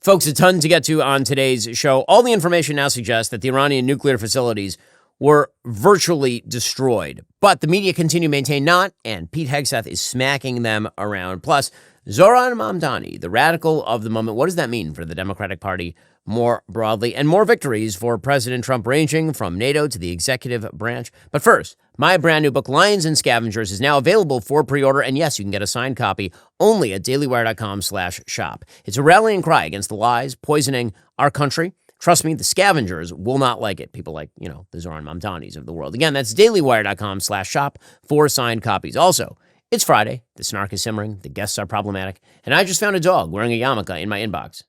Folks, a ton to get to on today's show. All the information now suggests that the Iranian nuclear facilities were virtually destroyed, but the media continue to maintain not, and Pete Hegseth is smacking them around. Plus, Zohran Mamdani, the radical of the moment. What does that mean for the Democratic Party more broadly? And more victories for President Trump, ranging from NATO to the executive branch. But first, my brand new book, Lions and Scavengers, is now available for pre-order. And yes, you can get a signed copy only at dailywire.com/shop. It's a rallying cry against the lies poisoning our country. Trust me, the scavengers will not like it. People like, the Zohran Mamdanis of the world. Again, that's dailywire.com/shop for signed copies. Also, it's Friday, the snark is simmering, the guests are problematic, and I just found a dog wearing a yarmulke in my inbox.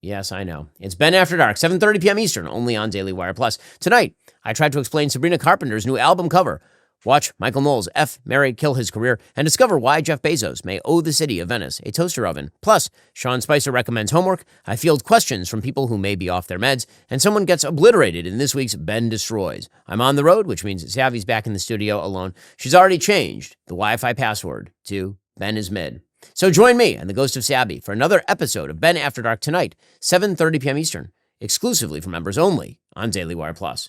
Yes, I know. It's Ben After Dark, 7:30 p.m. Eastern, only on Daily Wire Plus. Tonight, I tried to explain Sabrina Carpenter's new album cover. Watch Michael Knowles F. Marry, Kill His Career, and discover why Jeff Bezos may owe the city of Venice a toaster oven. Plus, Sean Spicer recommends homework. I field questions from people who may be off their meds, and someone gets obliterated in this week's Ben Destroys. I'm on the road, which means Savvy's back in the studio alone. She's already changed the Wi-Fi password to Ben is mid. So join me and the ghost of Sabby for another episode of Ben After Dark tonight, 7:30 p.m. Eastern, exclusively for members only on Daily Wire Plus.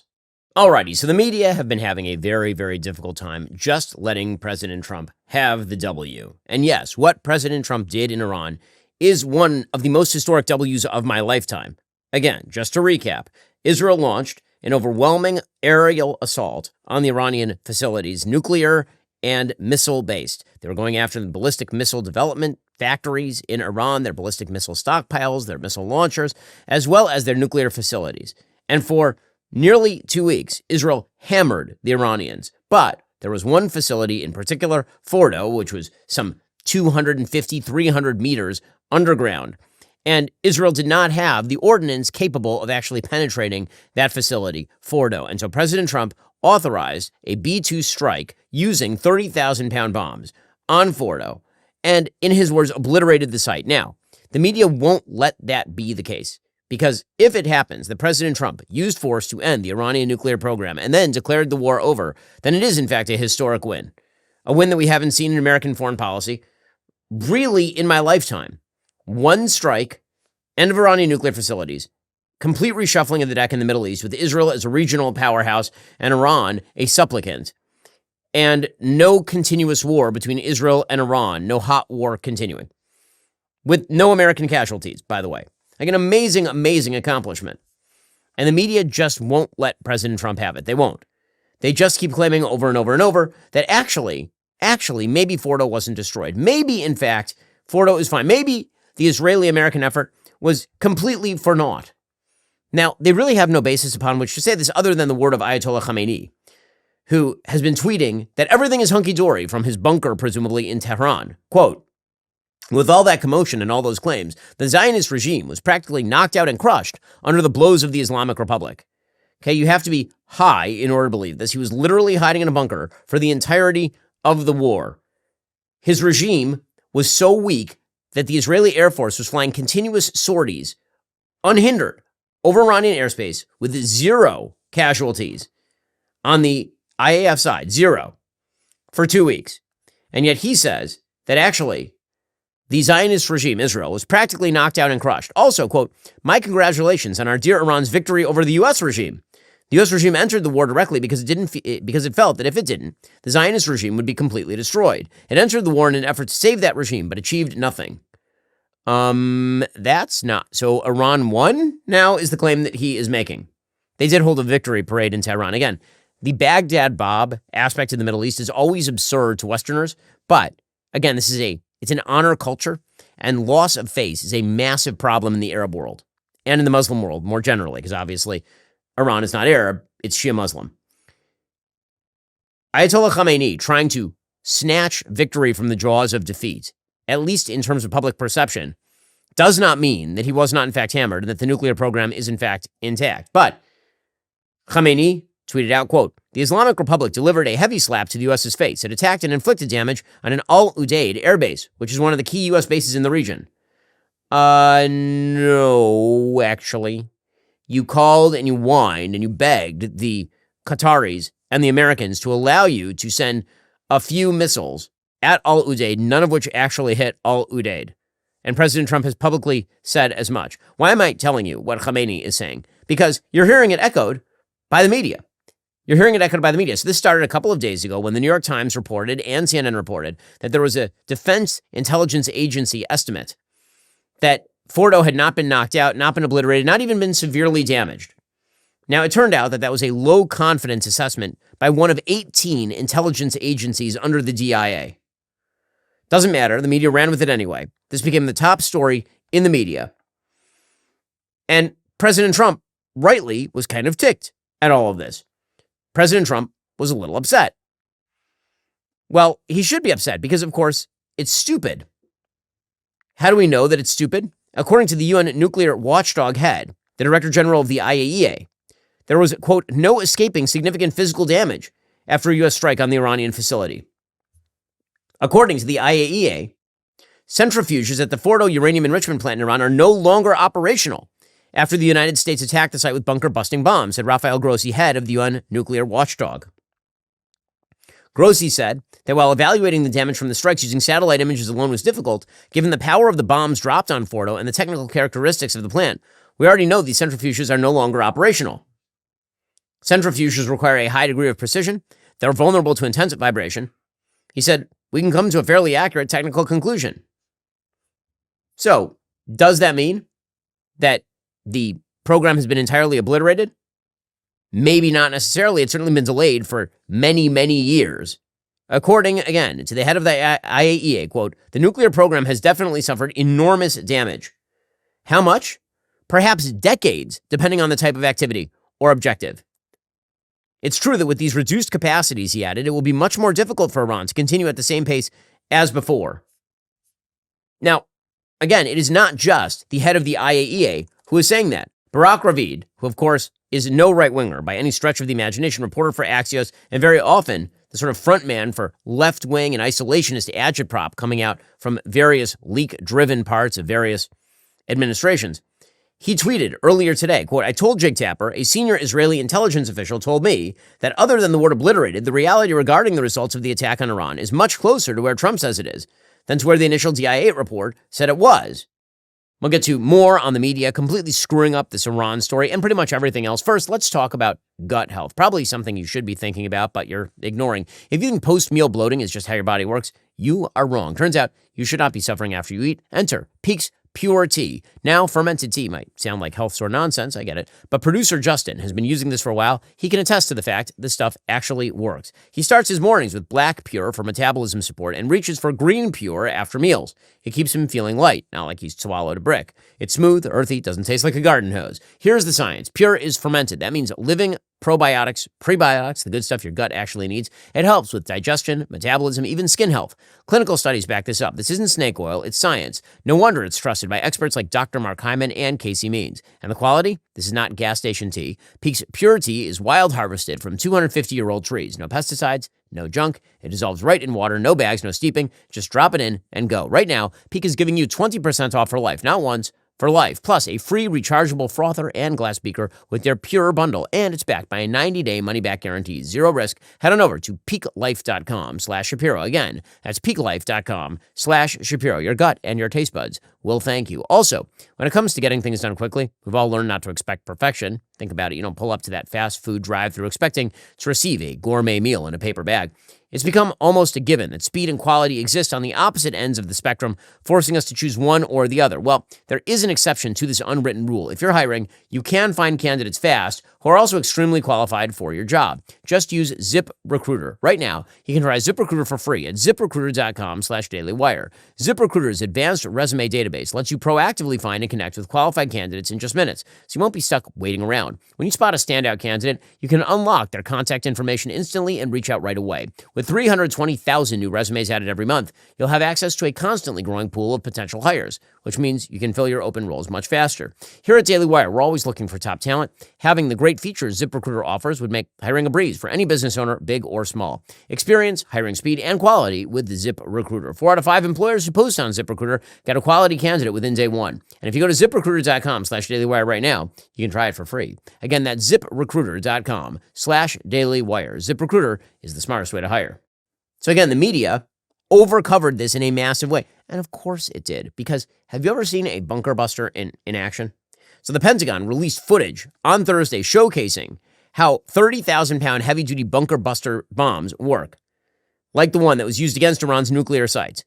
Alrighty, so the media have been having a very, very difficult time just letting President Trump have the W. And yes, what President Trump did in Iran is one of the most historic W's of my lifetime. Again, just to recap, Israel launched an overwhelming aerial assault on the Iranian facilities, nuclear and missile-based. They were going after the ballistic missile development factories in Iran, their ballistic missile stockpiles, their missile launchers, as well as their nuclear facilities. And for nearly 2 weeks, Israel hammered the Iranians. But there was one facility in particular, Fordo, which was some 250, 300 meters underground. And Israel did not have the ordnance capable of actually penetrating that facility, Fordo. And so President Trump authorized a B-2 strike using 30,000-pound bombs on Fordo, and in his words, obliterated the site. Now, the media won't let that be the case. Because if it happens that President Trump used force to end the Iranian nuclear program and then declared the war over, then it is, in fact, a historic win. A win that we haven't seen in American foreign policy, really, in my lifetime. One strike, end of Iranian nuclear facilities, complete reshuffling of the deck in the Middle East with Israel as a regional powerhouse and Iran a supplicant, and no continuous war between Israel and Iran, no hot war continuing, with no American casualties, by the way. Like an amazing, amazing accomplishment. And the media just won't let President Trump have it. They won't. They just keep claiming over and over and over that actually, maybe Fordo wasn't destroyed. Maybe, in fact, Fordo is fine. Maybe the Israeli-American effort was completely for naught. Now, they really have no basis upon which to say this other than the word of Ayatollah Khamenei, who has been tweeting that everything is hunky-dory from his bunker, presumably in Tehran. Quote, with all that commotion and all those claims, the Zionist regime was practically knocked out and crushed under the blows of the Islamic Republic. Okay, you have to be high in order to believe this. He was literally hiding in a bunker for the entirety of the war. His regime was so weak that the Israeli Air Force was flying continuous sorties, unhindered, over Iranian airspace with 0 casualties on the IAF side, 0, for 2 weeks. And yet he says that actually the Zionist regime, Israel, was practically knocked out and crushed. Also, quote, my congratulations on our dear Iran's victory over the U.S. regime. The U.S. regime entered the war directly because it felt that if it didn't, the Zionist regime would be completely destroyed. It entered the war in an effort to save that regime, but achieved nothing. That's not. So Iran won now is the claim that he is making. They did hold a victory parade in Tehran. Again, the Baghdad Bob aspect of the Middle East is always absurd to Westerners. But again, it's an honor culture, and loss of face is a massive problem in the Arab world and in the Muslim world more generally, because obviously Iran is not Arab, it's Shia Muslim. Ayatollah Khamenei trying to snatch victory from the jaws of defeat, at least in terms of public perception, does not mean that he was not in fact hammered and that the nuclear program is in fact intact. But Khamenei tweeted out, quote, the Islamic Republic delivered a heavy slap to the U.S.'s face. It attacked and inflicted damage on an Al-Udeid airbase, which is one of the key U.S. bases in the region. No, actually. You called and you whined and you begged the Qataris and the Americans to allow you to send a few missiles at Al-Udeid, none of which actually hit Al-Udeid. And President Trump has publicly said as much. Why am I telling you what Khamenei is saying? Because you're hearing it echoed by the media. You're hearing it echoed by the media. So this started a couple of days ago when the New York Times reported and CNN reported that there was a Defense Intelligence Agency estimate that Fordo had not been knocked out, not been obliterated, not even been severely damaged. Now, it turned out that that was a low confidence assessment by one of 18 intelligence agencies under the DIA. Doesn't matter. The media ran with it anyway. This became the top story in the media. And President Trump, rightly, was kind of ticked at all of this. President Trump was a little upset. Well, he should be upset because, of course, it's stupid. How do we know that it's stupid? According to the UN nuclear watchdog head, the Director General of the IAEA, there was, quote, no escaping significant physical damage after a U.S. strike on the Iranian facility. According to the IAEA, centrifuges at the Fordo uranium enrichment plant in Iran are no longer operational after the United States attacked the site with bunker-busting bombs, said Rafael Grossi, head of the UN nuclear watchdog. Grossi said that while evaluating the damage from the strikes using satellite images alone was difficult, given the power of the bombs dropped on Fordo and the technical characteristics of the plant, we already know these centrifuges are no longer operational. Centrifuges require a high degree of precision. They're vulnerable to intense vibration. He said, we can come to a fairly accurate technical conclusion. So, does that mean that the program has been entirely obliterated? Maybe not necessarily. It's certainly been delayed for many, many years. According, again, to the head of the IAEA, quote, the nuclear program has definitely suffered enormous damage. How much? Perhaps decades, depending on the type of activity or objective. It's true that with these reduced capacities, he added, it will be much more difficult for Iran to continue at the same pace as before. Now, again, it is not just the head of the IAEA who is saying that. Barak Ravid, who of course is no right-winger by any stretch of the imagination, reporter for Axios, and very often the sort of frontman for left-wing and isolationist agitprop coming out from various leak-driven parts of various administrations. He tweeted earlier today, quote, I told Jake Tapper, a senior Israeli intelligence official told me that other than the word obliterated, the reality regarding the results of the attack on Iran is much closer to where Trump says it is than to where the initial DIA report said it was. We'll get to more on the media completely screwing up this Iran story and pretty much everything else. First, let's talk about gut health. Probably something you should be thinking about, but you're ignoring. If you think post-meal bloating is just how your body works, you are wrong. Turns out you should not be suffering after you eat. Enter Peak's Pure Tea. Now, fermented tea might sound like health store nonsense, I get it, but producer Justin has been using this for a while. He can attest to the fact this stuff actually works. He starts his mornings with Black Pure for metabolism support and reaches for Green Pure after meals. It keeps him feeling light, not like he's swallowed a brick. It's smooth, earthy, doesn't taste like a garden hose. Here's the science. Pure is fermented. That means living probiotics, prebiotics, the good stuff your gut actually needs. It helps with digestion, metabolism, even skin health. Clinical studies back this up. This isn't snake oil, it's science. No wonder it's trusted by experts like Dr. Mark Hyman and Casey Means. And the quality? This is not gas station tea. Peak's Pure Tea is wild harvested from 250-year-old trees. No pesticides, no junk. It dissolves right in water, no bags, no steeping. Just drop it in and go. Right now, Peak is giving you 20% off for life, not once, for life, plus a free rechargeable frother and glass beaker with their Pure bundle, and it's backed by a 90-day money-back guarantee. Zero risk. Head on over to peaklife.com/Shapiro. Again, that's peaklife.com/Shapiro. Your gut and your taste buds will thank you. Also, when it comes to getting things done quickly, we've all learned not to expect perfection. Think about it. You don't pull up to that fast food drive-thru expecting to receive a gourmet meal in a paper bag. It's become almost a given that speed and quality exist on the opposite ends of the spectrum, forcing us to choose one or the other. Well, there is an exception to this unwritten rule. If you're hiring, you can find candidates fast who are also extremely qualified for your job. Just use ZipRecruiter. Right now, you can try ZipRecruiter for free at ziprecruiter.com/dailywire. ZipRecruiter's advanced resume database lets you proactively find and connect with qualified candidates in just minutes, so you won't be stuck waiting around. When you spot a standout candidate, you can unlock their contact information instantly and reach out right away. With 320,000 new resumes added every month, you'll have access to a constantly growing pool of potential hires, which means you can fill your open roles much faster. Here at Daily Wire, we're always looking for top talent. Having the great features ZipRecruiter offers would make hiring a breeze for any business owner, big or small. Experience, hiring speed, and quality with ZipRecruiter. 4 out of 5 employers who post on ZipRecruiter get a quality candidate within day one. And if you go to ZipRecruiter.com/dailywire right now, you can try it for free. Again, that's ZipRecruiter.com/dailywire. ZipRecruiter is the smartest way to hire. So again, the media overcovered this in a massive way. And of course it did, because have you ever seen a bunker buster in action? So the Pentagon released footage on Thursday showcasing how 30,000-pound heavy-duty bunker buster bombs work, like the one that was used against Iran's nuclear sites.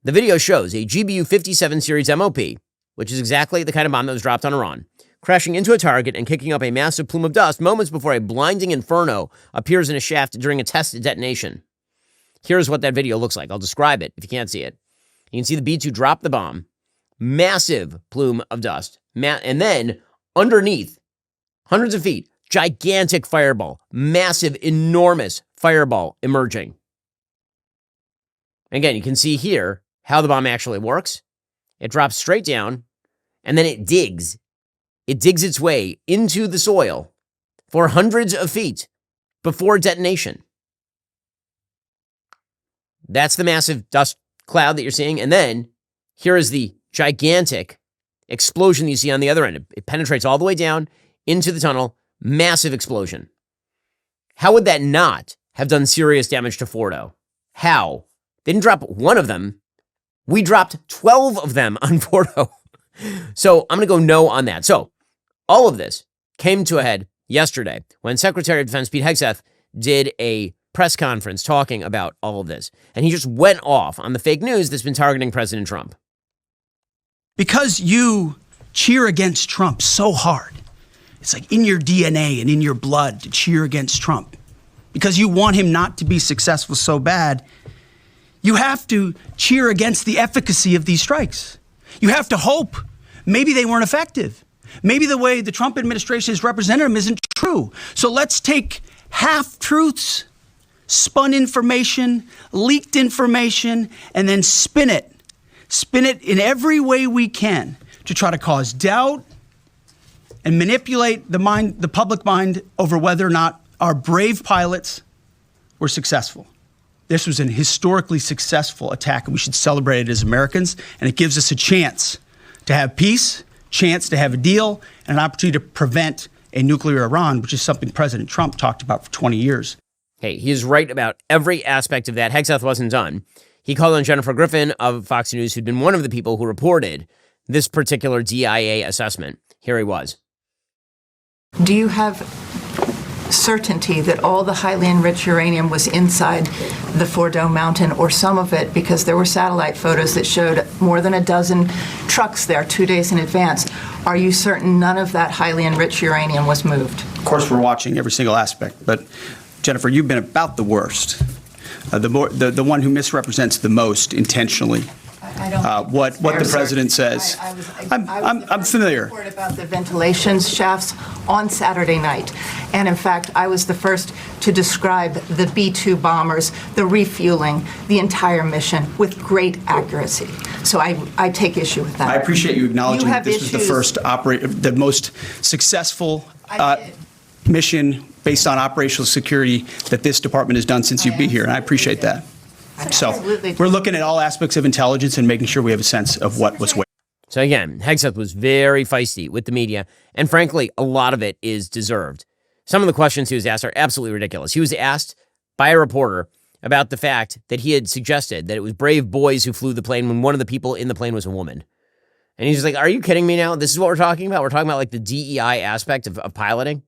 The video shows a GBU-57 series MOP, which is exactly the kind of bomb that was dropped on Iran, crashing into a target and kicking up a massive plume of dust moments before a blinding inferno appears in a shaft during a test detonation. Here's what that video looks like. I'll describe it if you can't see it. You can see the B-2 drop the bomb, massive plume of dust, and then underneath, hundreds of feet, gigantic fireball, massive, enormous fireball emerging. Again, you can see here how the bomb actually works. It drops straight down, and then it digs. It digs its way into the soil for hundreds of feet before detonation. That's the massive dust cloud that you're seeing. And then here is the gigantic explosion you see on the other end. It penetrates all the way down into the tunnel. Massive explosion. How would that not have done serious damage to Fordo? How? They didn't drop one of them. We dropped 12 of them on Fordo. So I'm going to go no on that. So all of this came to a head yesterday when Secretary of Defense Pete Hegseth did a press conference talking about all of this. And he just went off on the fake news that's been targeting President Trump. Because you cheer against Trump so hard, it's like in your DNA and in your blood to cheer against Trump. Because you want him not to be successful so bad, you have to cheer against the efficacy of these strikes. You have to hope maybe they weren't effective. Maybe the way the Trump administration has represented them isn't true. So let's take half-truths, spun information, leaked information, and then spin it. Spin it in every way we can to try to cause doubt and manipulate the public mind over whether or not our brave pilots were successful. This was an historically successful attack, and we should celebrate it as Americans, and it gives us a chance to have peace, chance to have a deal, and an opportunity to prevent a nuclear Iran, which is something President Trump talked about for 20 years. Hey, he is right about every aspect of that. Hegseth wasn't done. He called on Jennifer Griffin of Fox News, who'd been one of the people who reported this particular DIA assessment. Here he was. Do you have certainty that all the highly enriched uranium was inside the Fordo mountain, or some of it, because there were satellite photos that showed more than a dozen trucks there 2 days in advance? Are you certain none of that highly enriched uranium was moved? Of course, we're watching every single aspect, but Jennifer, you've been about the worst, the one who misrepresents the most intentionally. I don't what the president says. I'm familiar. Report about the ventilation shafts on Saturday night, and in fact, I was the first to describe the B-2 bombers, the refueling, the entire mission with great accuracy. So I take issue with that. I appreciate you acknowledging that this was the first the most successful mission based on operational security that this department has done since you've been here, and I appreciate that. So we're looking at all aspects of intelligence and making sure we have a sense of what was where. So again, Hegseth was very feisty with the media, and frankly, a lot of it is deserved. Some of the questions he was asked are absolutely ridiculous. He was asked by a reporter about the fact that he had suggested that it was brave boys who flew the plane when one of the people in the plane was a woman. And he's just like, are you kidding me now? This is what we're talking about? We're talking about like the DEI aspect of piloting?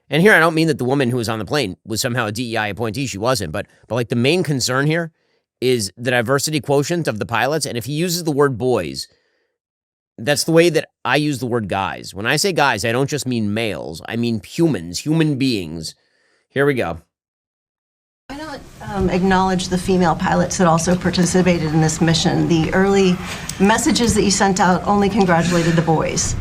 And here, I don't mean that the woman who was on the plane was somehow a DEI appointee. She wasn't. But like the main concern here is the diversity quotient of the pilots. And if he uses the word boys, that's the way that I use the word guys. When I say guys, I don't just mean males. I mean humans, human beings. Here we go. Why not acknowledge the female pilots that also participated in this mission? The early messages that you sent out only congratulated the boys.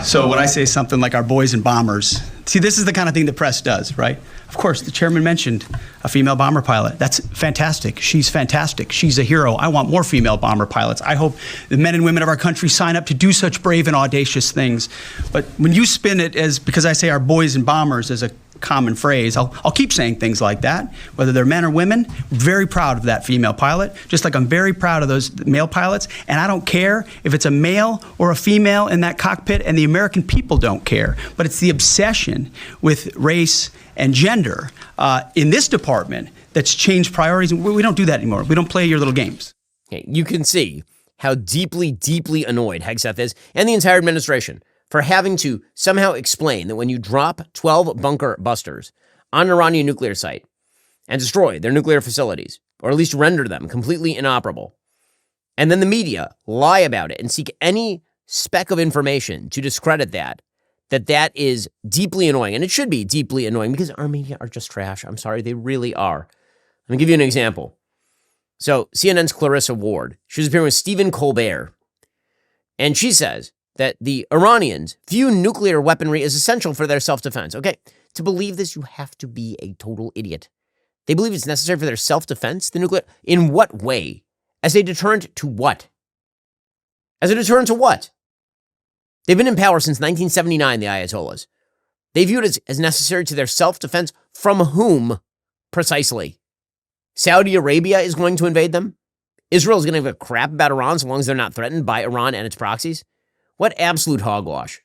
So when I say something like our boys and bombers, see, this is the kind of thing the press does, right? Of course, the chairman mentioned a female bomber pilot. That's fantastic. She's fantastic. She's a hero. I want more female bomber pilots. I hope the men and women of our country sign up to do such brave and audacious things. But when you spin it as, because I say our boys and bombers as a common phrase, I'll keep saying things like that, whether they're men or women. Very proud of that female pilot, just like I'm very proud of those male pilots. And I don't care if it's a male or a female in that cockpit, and the American people don't care. But it's the obsession with race and gender in this department that's changed priorities. We don't do that anymore. We don't play your little games. Okay, you can see how deeply, deeply annoyed Hegseth is and the entire administration for having to somehow explain that when you drop 12 bunker busters on an Iranian nuclear site and destroy their nuclear facilities, or at least render them completely inoperable, and then the media lie about it and seek any speck of information to discredit that is deeply annoying. And it should be deeply annoying because our media are just trash. I'm sorry, they really are. Let me give you an example. So CNN's Clarissa Ward, she was appearing with Stephen Colbert, and she says that the Iranians view nuclear weaponry as essential for their self-defense. Okay, to believe this, you have to be a total idiot. They believe it's necessary for their self-defense, the nuclear. In what way? As a deterrent to what? As a deterrent to what? They've been in power since 1979, the Ayatollahs. They view it as necessary to their self-defense from whom, precisely? Saudi Arabia is going to invade them? Israel is going to give a crap about Iran so long as they're not threatened by Iran and its proxies? What absolute hogwash.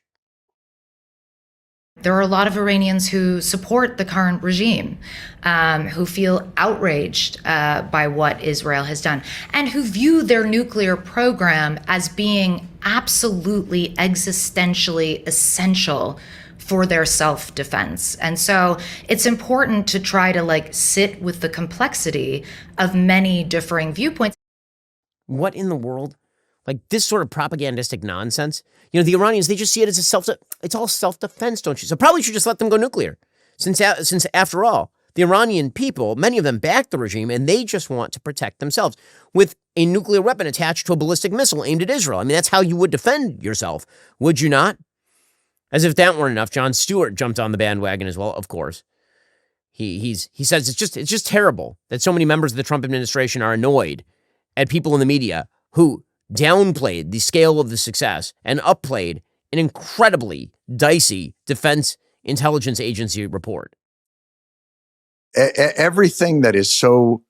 There are a lot of Iranians who support the current regime, who feel outraged by what Israel has done, and who view their nuclear program as being absolutely existentially essential for their self-defense. And so it's important to try to sit with the complexity of many differing viewpoints. What in the world? This sort of propagandistic nonsense. The Iranians, they just see it as it's all self-defense, don't you? So probably should just let them go nuclear. Since after all, the Iranian people, many of them back the regime, and they just want to protect themselves with a nuclear weapon attached to a ballistic missile aimed at Israel. I mean, that's how you would defend yourself, would you not? As if that weren't enough, Jon Stewart jumped on the bandwagon as well, of course. He says it's just terrible that so many members of the Trump administration are annoyed at people in the media who downplayed the scale of the success and upplayed an incredibly dicey Defense Intelligence Agency report. Everything that is so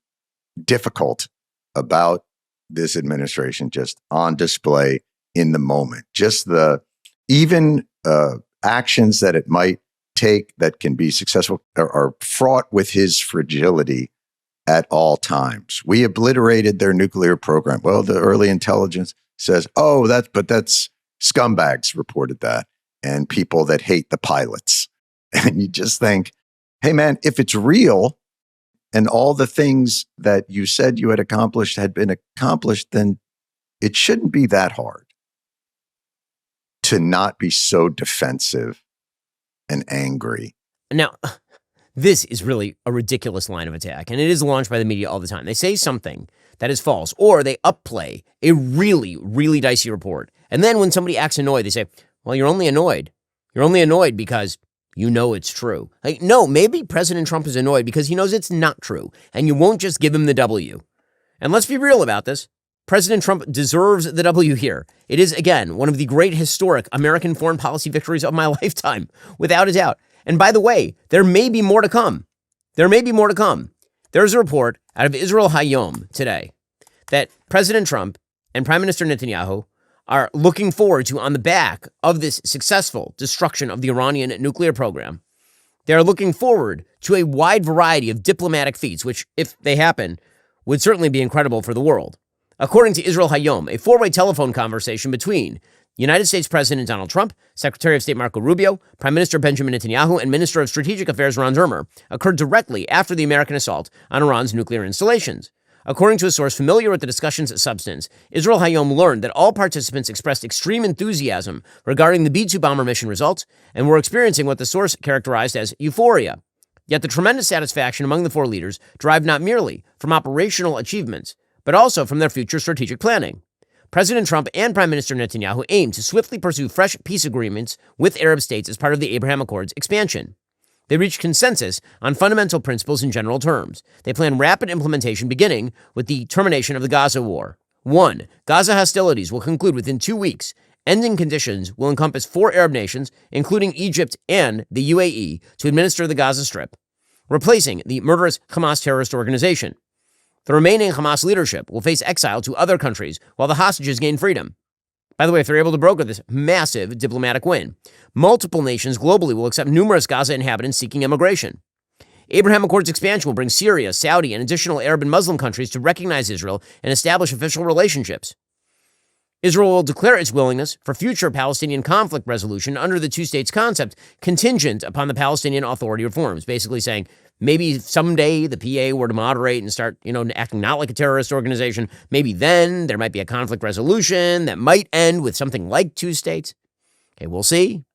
difficult about this administration just on display in the moment. Just the even actions that it might take that can be successful are fraught with his fragility at all times. We obliterated their nuclear program. Well, the early intelligence says, that's scumbags reported that, and people that hate the pilots. And you just think, hey man, if it's real and all the things that you said you had accomplished had been accomplished, then it shouldn't be that hard to not be so defensive and angry. Now, this is really a ridiculous line of attack, and it is launched by the media all the time. They say something that is false, or they upplay a really, really dicey report. And then when somebody acts annoyed, they say, well, you're only annoyed. You're only annoyed because you know it's true. No, maybe President Trump is annoyed because he knows it's not true, and you won't just give him the W. And let's be real about this. President Trump deserves the W here. It is, again, one of the great historic American foreign policy victories of my lifetime, without a doubt. And by the way, there may be more to come. There's a report out of Israel Hayom today that President Trump and Prime Minister Netanyahu are looking forward to on the back of this successful destruction of the Iranian nuclear program. They're looking forward to a wide variety of diplomatic feats, which, if they happen, would certainly be incredible for the world. According to Israel Hayom, a four-way telephone conversation between United States President Donald Trump, Secretary of State Marco Rubio, Prime Minister Benjamin Netanyahu, and Minister of Strategic Affairs Ron Dermer occurred directly after the American assault on Iran's nuclear installations. According to a source familiar with the discussion's substance, Israel Hayom learned that all participants expressed extreme enthusiasm regarding the B-2 bomber mission results and were experiencing what the source characterized as euphoria. Yet the tremendous satisfaction among the four leaders derived not merely from operational achievements, but also from their future strategic planning. President Trump and Prime Minister Netanyahu aim to swiftly pursue fresh peace agreements with Arab states as part of the Abraham Accords expansion. They reached consensus on fundamental principles in general terms. They plan rapid implementation beginning with the termination of the Gaza war. 1. Gaza hostilities will conclude within 2 weeks. Ending conditions will encompass 4 Arab nations, including Egypt and the UAE, to administer the Gaza Strip, replacing the murderous Hamas terrorist organization. The remaining Hamas leadership will face exile to other countries while the hostages gain freedom. By the way, if they're able to broker this massive diplomatic win, multiple nations globally will accept numerous Gaza inhabitants seeking immigration. Abraham Accords expansion will bring Syria, Saudi, and additional Arab and Muslim countries to recognize Israel and establish official relationships. Israel will declare its willingness for future Palestinian conflict resolution under the two states concept contingent upon the Palestinian Authority reforms, basically saying maybe someday the PA were to moderate and start, acting not like a terrorist organization. Maybe then there might be a conflict resolution that might end with something like two states. Okay, we'll see.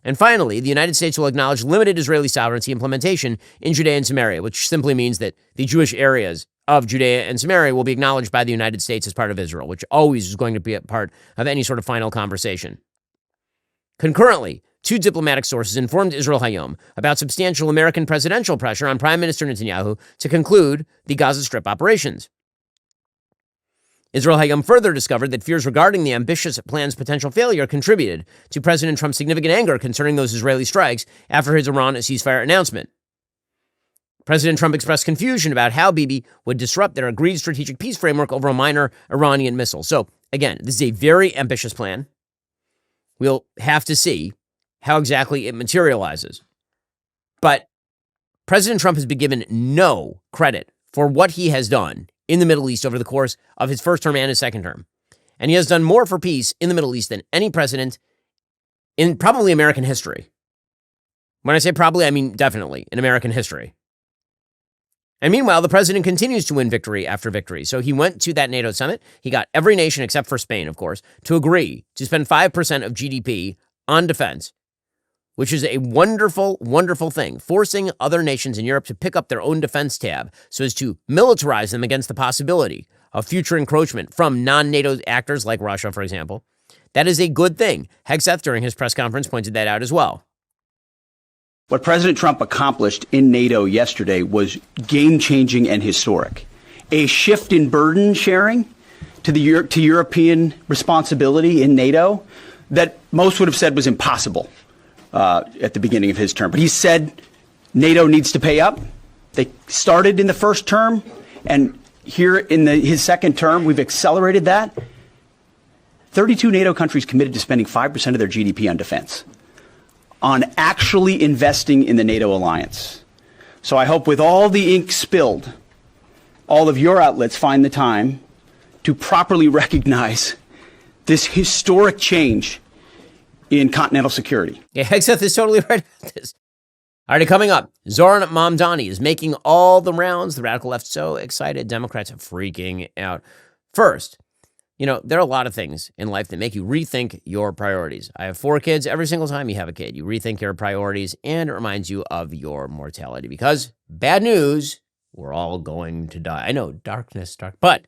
And finally, the United States will acknowledge limited Israeli sovereignty implementation in Judea and Samaria, which simply means that the Jewish areas of Judea and Samaria will be acknowledged by the United States as part of Israel, which always is going to be a part of any sort of final conversation. Concurrently, two diplomatic sources informed Israel Hayom about substantial American presidential pressure on Prime Minister Netanyahu to conclude the Gaza Strip operations. Israel Hayom further discovered that fears regarding the ambitious plan's potential failure contributed to President Trump's significant anger concerning those Israeli strikes after his Iran ceasefire announcement. President Trump expressed confusion about how Bibi would disrupt their agreed strategic peace framework over a minor Iranian missile. So, again, this is a very ambitious plan. We'll have to see how exactly it materializes. But President Trump has been given no credit for what he has done in the Middle East over the course of his first term and his second term. And he has done more for peace in the Middle East than any president in probably American history. When I say probably, I mean definitely in American history. And meanwhile, the president continues to win victory after victory. So he went to that NATO summit. He got every nation except for Spain, of course, to agree to spend 5% of GDP on defense, which is a wonderful, wonderful thing, forcing other nations in Europe to pick up their own defense tab so as to militarize them against the possibility of future encroachment from non-NATO actors like Russia, for example. That is a good thing. Hegseth, during his press conference, pointed that out as well. What President Trump accomplished in NATO yesterday was game-changing and historic. A shift in burden sharing to European responsibility in NATO that most would have said was impossible at the beginning of his term. But he said NATO needs to pay up. They started in the first term, and here in his second term, we've accelerated that. 32 NATO countries committed to spending 5% of their GDP on defense, on actually investing in the NATO alliance. So I hope with all the ink spilled, all of your outlets find the time to properly recognize this historic change in continental security. Yeah, Hegseth is totally right about this. Alrighty, coming up, Zohran Mamdani is making all the rounds. The radical left so excited. Democrats are freaking out. First, there are a lot of things in life that make you rethink your priorities. I have 4 kids. Every single time you have a kid, you rethink your priorities, and it reminds you of your mortality. Because bad news, we're all going to die. I know, dark, but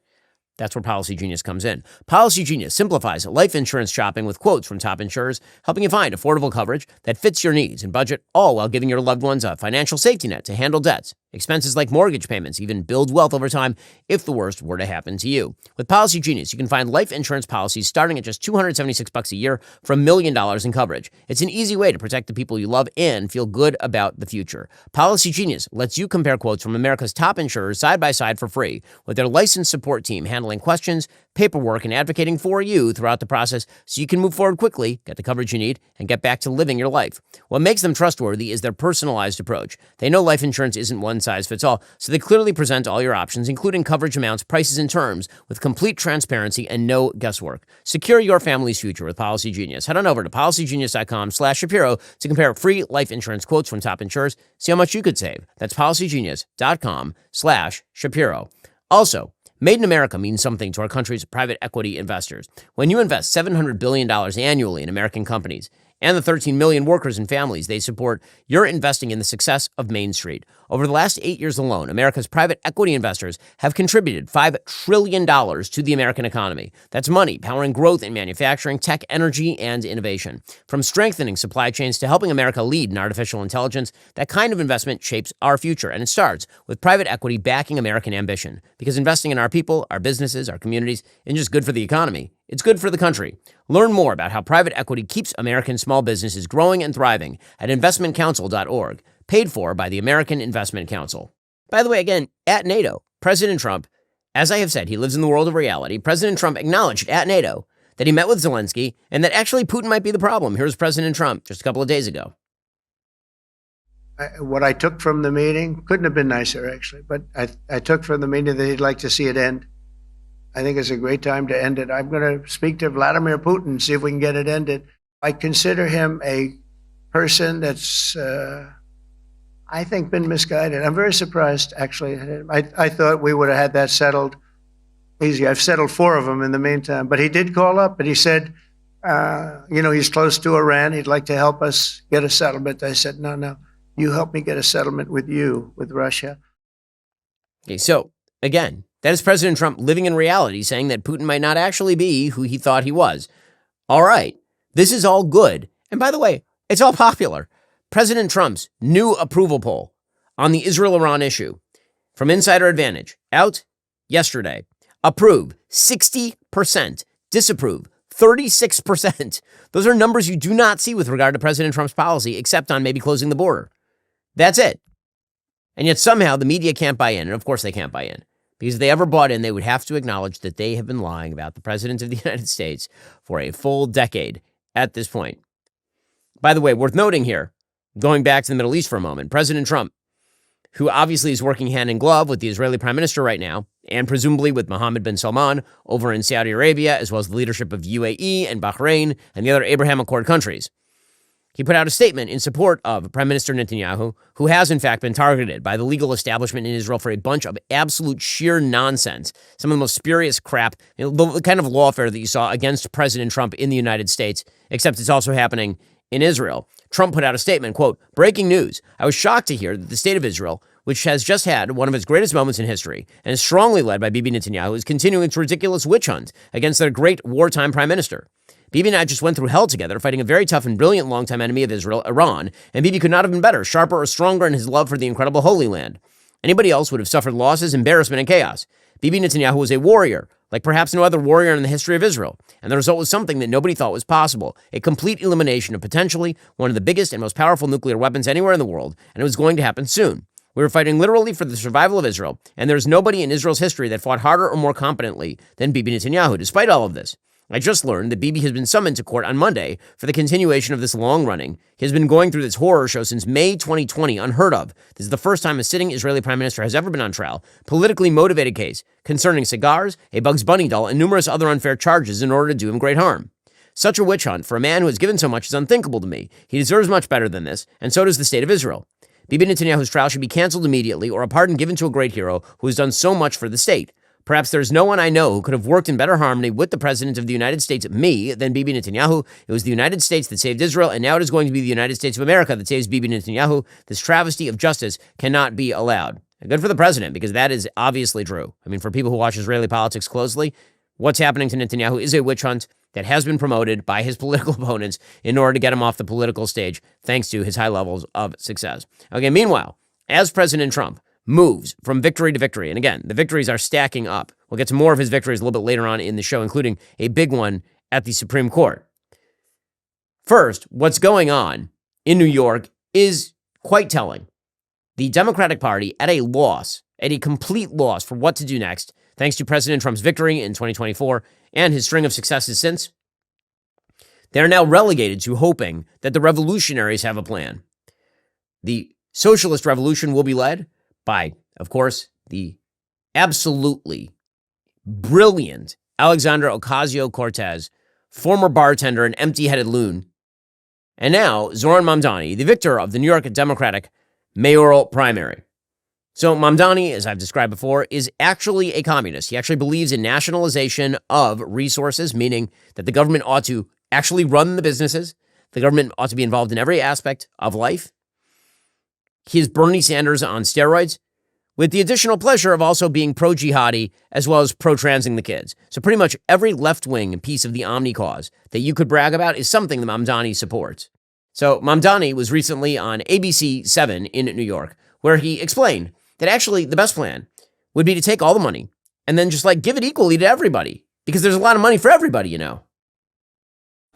that's where Policy Genius comes in. Policy Genius simplifies life insurance shopping with quotes from top insurers, helping you find affordable coverage that fits your needs and budget, all while giving your loved ones a financial safety net to handle debts, expenses like mortgage payments, even build wealth over time if the worst were to happen to you. With Policy Genius, you can find life insurance policies starting at just $276 a year for $1 million in coverage. It's an easy way to protect the people you love and feel good about the future. Policy Genius lets you compare quotes from America's top insurers side by side for free, with their licensed support team handling questions, paperwork, and advocating for you throughout the process so you can move forward quickly, get the coverage you need, and get back to living your life. What makes them trustworthy is their personalized approach. They know life insurance isn't one size fits all, so they clearly present all your options, including coverage amounts, prices, and terms, with complete transparency and no guesswork. Secure your family's future with Policy Genius. Head on over to policygenius.com/Shapiro to compare free life insurance quotes from top insurers. See how much you could save. That's policygenius.com/Shapiro. Also, Made in America means something to our country's private equity investors. When you invest $700 billion annually in American companies and the 13 million workers and families they support, you're investing in the success of Main Street. Over the last 8 years alone, America's private equity investors have contributed $5 trillion to the American economy. That's money powering growth in manufacturing, tech, energy, and innovation. From strengthening supply chains to helping America lead in artificial intelligence, that kind of investment shapes our future. And it starts with private equity backing American ambition. Because investing in our people, our businesses, our communities isn't just good for the economy. It's good for the country. Learn more about how private equity keeps American small businesses growing and thriving at investmentcouncil.org. Paid for by the American Investment Council. By the way, again, at NATO, President Trump, as I have said, he lives in the world of reality. President Trump acknowledged at NATO that he met with Zelensky and that actually Putin might be the problem. Here's President Trump just a couple of days ago. What I took from the meeting couldn't have been nicer, actually, but I took from the meeting that he'd like to see it end. I think it's a great time to end it. I'm going to speak to Vladimir Putin, see if we can get it ended. I consider him a person that's, I think, been misguided. I'm very surprised, actually. I thought we would have had that settled easy. I've settled 4 of them in the meantime. But he did call up, and he said, he's close to Iran. He'd like to help us get a settlement. I said, no, you help me get a settlement with Russia. Okay, so, again, that is President Trump living in reality, saying that Putin might not actually be who he thought he was. All right, this is all good. And by the way, it's all popular. President Trump's new approval poll on the Israel-Iran issue from Insider Advantage out yesterday. Approve, 60%. Disapprove, 36%. Those are numbers you do not see with regard to President Trump's policy, except on maybe closing the border. That's it. And yet somehow the media can't buy in. And of course they can't buy in. Because if they ever bought in, they would have to acknowledge that they have been lying about the President of the United States for a full decade at this point. By the way, worth noting here, going back to the Middle East for a moment, President Trump, who obviously is working hand in glove with the Israeli Prime Minister right now, and presumably with Mohammed bin Salman over in Saudi Arabia, as well as the leadership of UAE and Bahrain and the other Abraham Accord countries. He put out a statement in support of Prime Minister Netanyahu, who has in fact been targeted by the legal establishment in Israel for a bunch of absolute sheer nonsense, some of the most spurious crap, the kind of lawfare that you saw against President Trump in the United States, except it's also happening in Israel. Trump put out a statement, quote, "Breaking news. I was shocked to hear that the state of Israel, which has just had one of its greatest moments in history and is strongly led by Bibi Netanyahu, is continuing its ridiculous witch hunt against their great wartime prime minister. Bibi and I just went through hell together, fighting a very tough and brilliant longtime enemy of Israel, Iran, and Bibi could not have been better, sharper, or stronger in his love for the incredible Holy Land. Anybody else would have suffered losses, embarrassment, and chaos. Bibi Netanyahu was a warrior, like perhaps no other warrior in the history of Israel, and the result was something that nobody thought was possible, a complete elimination of potentially one of the biggest and most powerful nuclear weapons anywhere in the world, and it was going to happen soon. We were fighting literally for the survival of Israel, and there's nobody in Israel's history that fought harder or more competently than Bibi Netanyahu, despite all of this. I just learned that Bibi has been summoned to court on Monday for the continuation of this long-running. He has been going through this horror show since May 2020, unheard of. This is the first time a sitting Israeli prime minister has ever been on trial. Politically motivated case concerning cigars, a Bugs Bunny doll, and numerous other unfair charges in order to do him great harm. Such a witch hunt for a man who has given so much is unthinkable to me. He deserves much better than this, and so does the state of Israel. Bibi Netanyahu's trial should be canceled immediately or a pardon given to a great hero who has done so much for the state. Perhaps there's no one I know who could have worked in better harmony with the President of the United States, me, than Bibi Netanyahu. It was the United States that saved Israel, and now it is going to be the United States of America that saves Bibi Netanyahu. This travesty of justice cannot be allowed. And good for the president, because that is obviously true. I mean, for people who watch Israeli politics closely, what's happening to Netanyahu is a witch hunt that has been promoted by his political opponents in order to get him off the political stage, thanks to his high levels of success. Okay, meanwhile, as President Trump moves from victory to victory. And again, the victories are stacking up. We'll get to more of his victories a little bit later on in the show, including a big one at the Supreme Court. First, what's going on in New York is quite telling. The Democratic Party at a loss, at a complete loss for what to do next, thanks to President Trump's victory in 2024 and his string of successes since. They're now relegated to hoping that the revolutionaries have a plan. The socialist revolution will be led by, of course, the absolutely brilliant Alexandra Ocasio-Cortez, former bartender and empty-headed loon, and now Zohran Mamdani, the victor of the New York Democratic mayoral primary. So Mamdani, as I've described before, is actually a communist. He actually believes in nationalization of resources, meaning that the government ought to actually run the businesses. The government ought to be involved in every aspect of life. He is Bernie Sanders on steroids, with the additional pleasure of also being pro-jihadi as well as pro-transing the kids. So pretty much every left-wing piece of the Omni cause that you could brag about is something that Mamdani supports. So Mamdani was recently on ABC 7 in New York, where he explained that actually the best plan would be to take all the money and then just give it equally to everybody, because there's a lot of money for everybody, you know.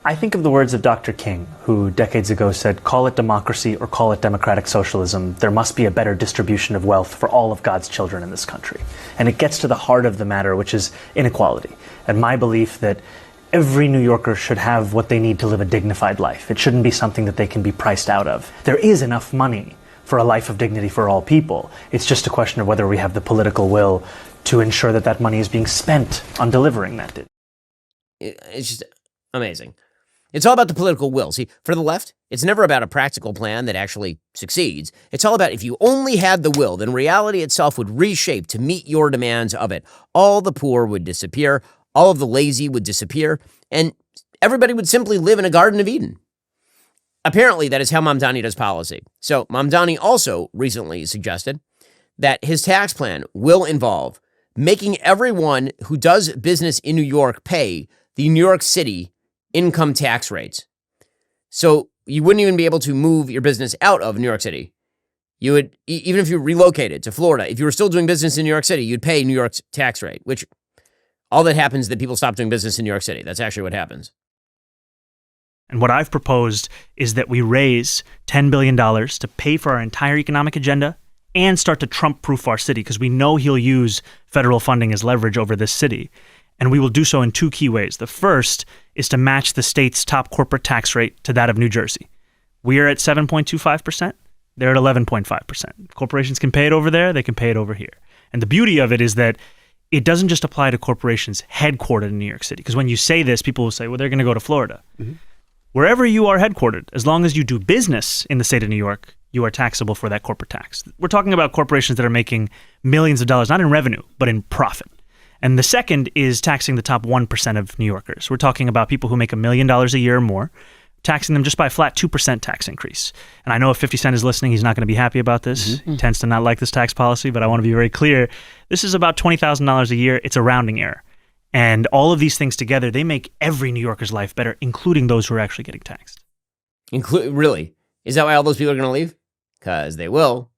I think of the words of Dr. King, who decades ago said, call it democracy or call it democratic socialism, there must be a better distribution of wealth for all of God's children in this country. And it gets to the heart of the matter, which is inequality. And my belief that every New Yorker should have what they need to live a dignified life. It shouldn't be something that they can be priced out of. There is enough money for a life of dignity for all people. It's just a question of whether we have the political will to ensure that that money is being spent on delivering that. It's just amazing. It's all about the political will. See, for the left, it's never about a practical plan that actually succeeds. It's all about if you only had the will, then reality itself would reshape to meet your demands of it. All the poor would disappear, all of the lazy would disappear, and everybody would simply live in a Garden of Eden. Apparently, that is how Mamdani does policy. So Mamdani also recently suggested that his tax plan will involve making everyone who does business in New York pay the New York City income tax rates. So you wouldn't even be able to move your business out of New York City. You would, even if you relocated to Florida, if you were still doing business in New York City, you'd pay New York's tax rate, which all that happens is that people stop doing business in New York City. That's actually what happens. And what I've proposed is that we raise $10 billion to pay for our entire economic agenda and start to Trump-proof our city, because we know he'll use federal funding as leverage over this city. And we will do so in two key ways. The first is to match the state's top corporate tax rate to that of New Jersey. We are at 7.25%. They're at 11.5%. Corporations can pay it over there. They can pay it over here. And the beauty of it is that it doesn't just apply to corporations headquartered in New York City. Because when you say this, people will say, well, they're going to go to Florida. Mm-hmm. Wherever you are headquartered, as long as you do business in the state of New York, you are taxable for that corporate tax. We're talking about corporations that are making millions of dollars, not in revenue, but in profit. And the second is taxing the top 1% of New Yorkers. We're talking about people who make $1 million a year or more, taxing them just by a flat 2% tax increase. And I know if 50 Cent is listening, he's not going to be happy about this. Mm-hmm. He tends to not like this tax policy, but I want to be very clear. This is about $20,000 a year. It's a rounding error. And all of these things together, they make every New Yorker's life better, including those who are actually getting taxed. Really? Is that why all those people are going to leave? Because they will.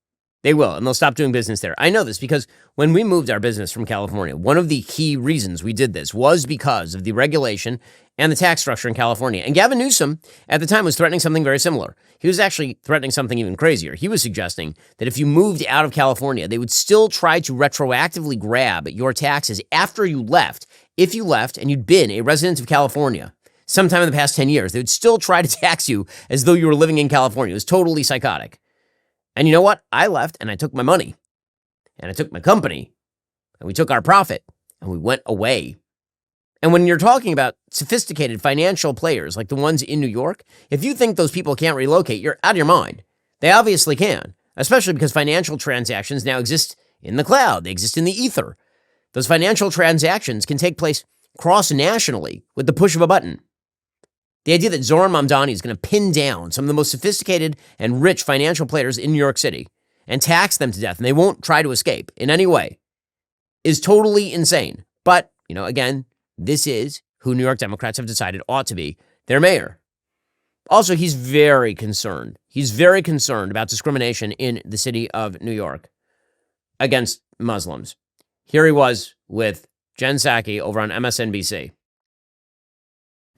They will, and they'll stop doing business there. I know this because when we moved our business from California, one of the key reasons we did this was because of the regulation and the tax structure in California. And Gavin Newsom, at the time, was threatening something very similar. He was actually threatening something even crazier. He was suggesting that if you moved out of California, they would still try to retroactively grab your taxes after you left. If you left and you'd been a resident of California sometime in the past 10 years, they would still try to tax you as though you were living in California. It was totally psychotic. And you know what? I left and I took my money and I took my company and we took our profit and we went away. And when you're talking about sophisticated financial players like the ones in New York, if you think those people can't relocate, you're out of your mind. They obviously can, especially because financial transactions now exist in the cloud. They exist in the ether. Those financial transactions can take place cross-nationally with the push of a button. The idea that Zohran Mamdani is going to pin down some of the most sophisticated and rich financial players in New York City and tax them to death, and they won't try to escape in any way, is totally insane. But, again, this is who New York Democrats have decided ought to be their mayor. Also, he's very concerned. He's very concerned about discrimination in the city of New York against Muslims. Here he was with Jen Psaki over on MSNBC.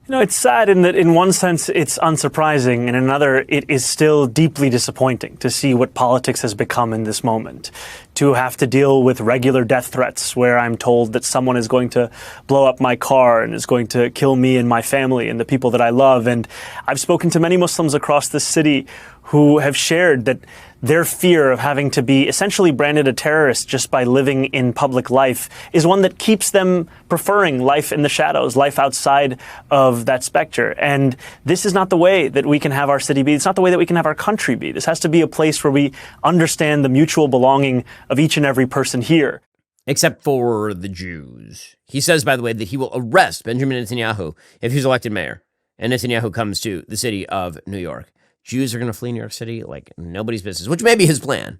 It's sad in that in one sense it's unsurprising, and in another it is still deeply disappointing to see what politics has become in this moment. To have to deal with regular death threats where I'm told that someone is going to blow up my car and is going to kill me and my family and the people that I love. And I've spoken to many Muslims across this city who have shared that their fear of having to be essentially branded a terrorist just by living in public life is one that keeps them preferring life in the shadows, life outside of that specter. And this is not the way that we can have our city be. It's not the way that we can have our country be. This has to be a place where we understand the mutual belonging of each and every person here. Except for the Jews. He says, by the way, that he will arrest Benjamin Netanyahu if he's elected mayor and Netanyahu comes to the city of New York. Jews are going to flee New York City like nobody's business, which may be his plan,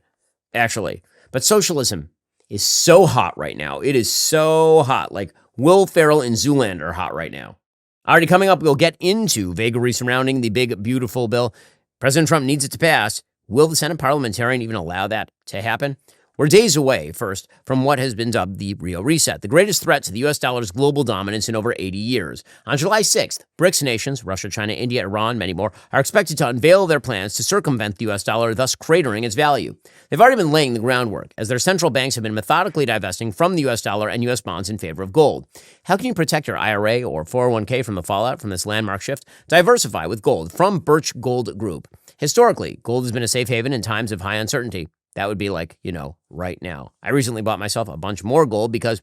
actually. But socialism is so hot right now. It is so hot, like Will Ferrell and Zoolander hot right now. Already coming up, we'll get into vagaries surrounding the big, beautiful bill. President Trump needs it to pass. Will the Senate parliamentarian even allow that to happen? We're days away, first, from what has been dubbed the real reset, the greatest threat to the U.S. dollar's global dominance in over 80 years. On July 6th, BRICS nations, Russia, China, India, Iran, many more, are expected to unveil their plans to circumvent the U.S. dollar, thus cratering its value. They've already been laying the groundwork, as their central banks have been methodically divesting from the U.S. dollar and U.S. bonds in favor of gold. How can you protect your IRA or 401k from the fallout from this landmark shift? Diversify with gold from Birch Gold Group. Historically, gold has been a safe haven in times of high uncertainty. That would be like, right now. I recently bought myself a bunch more gold because,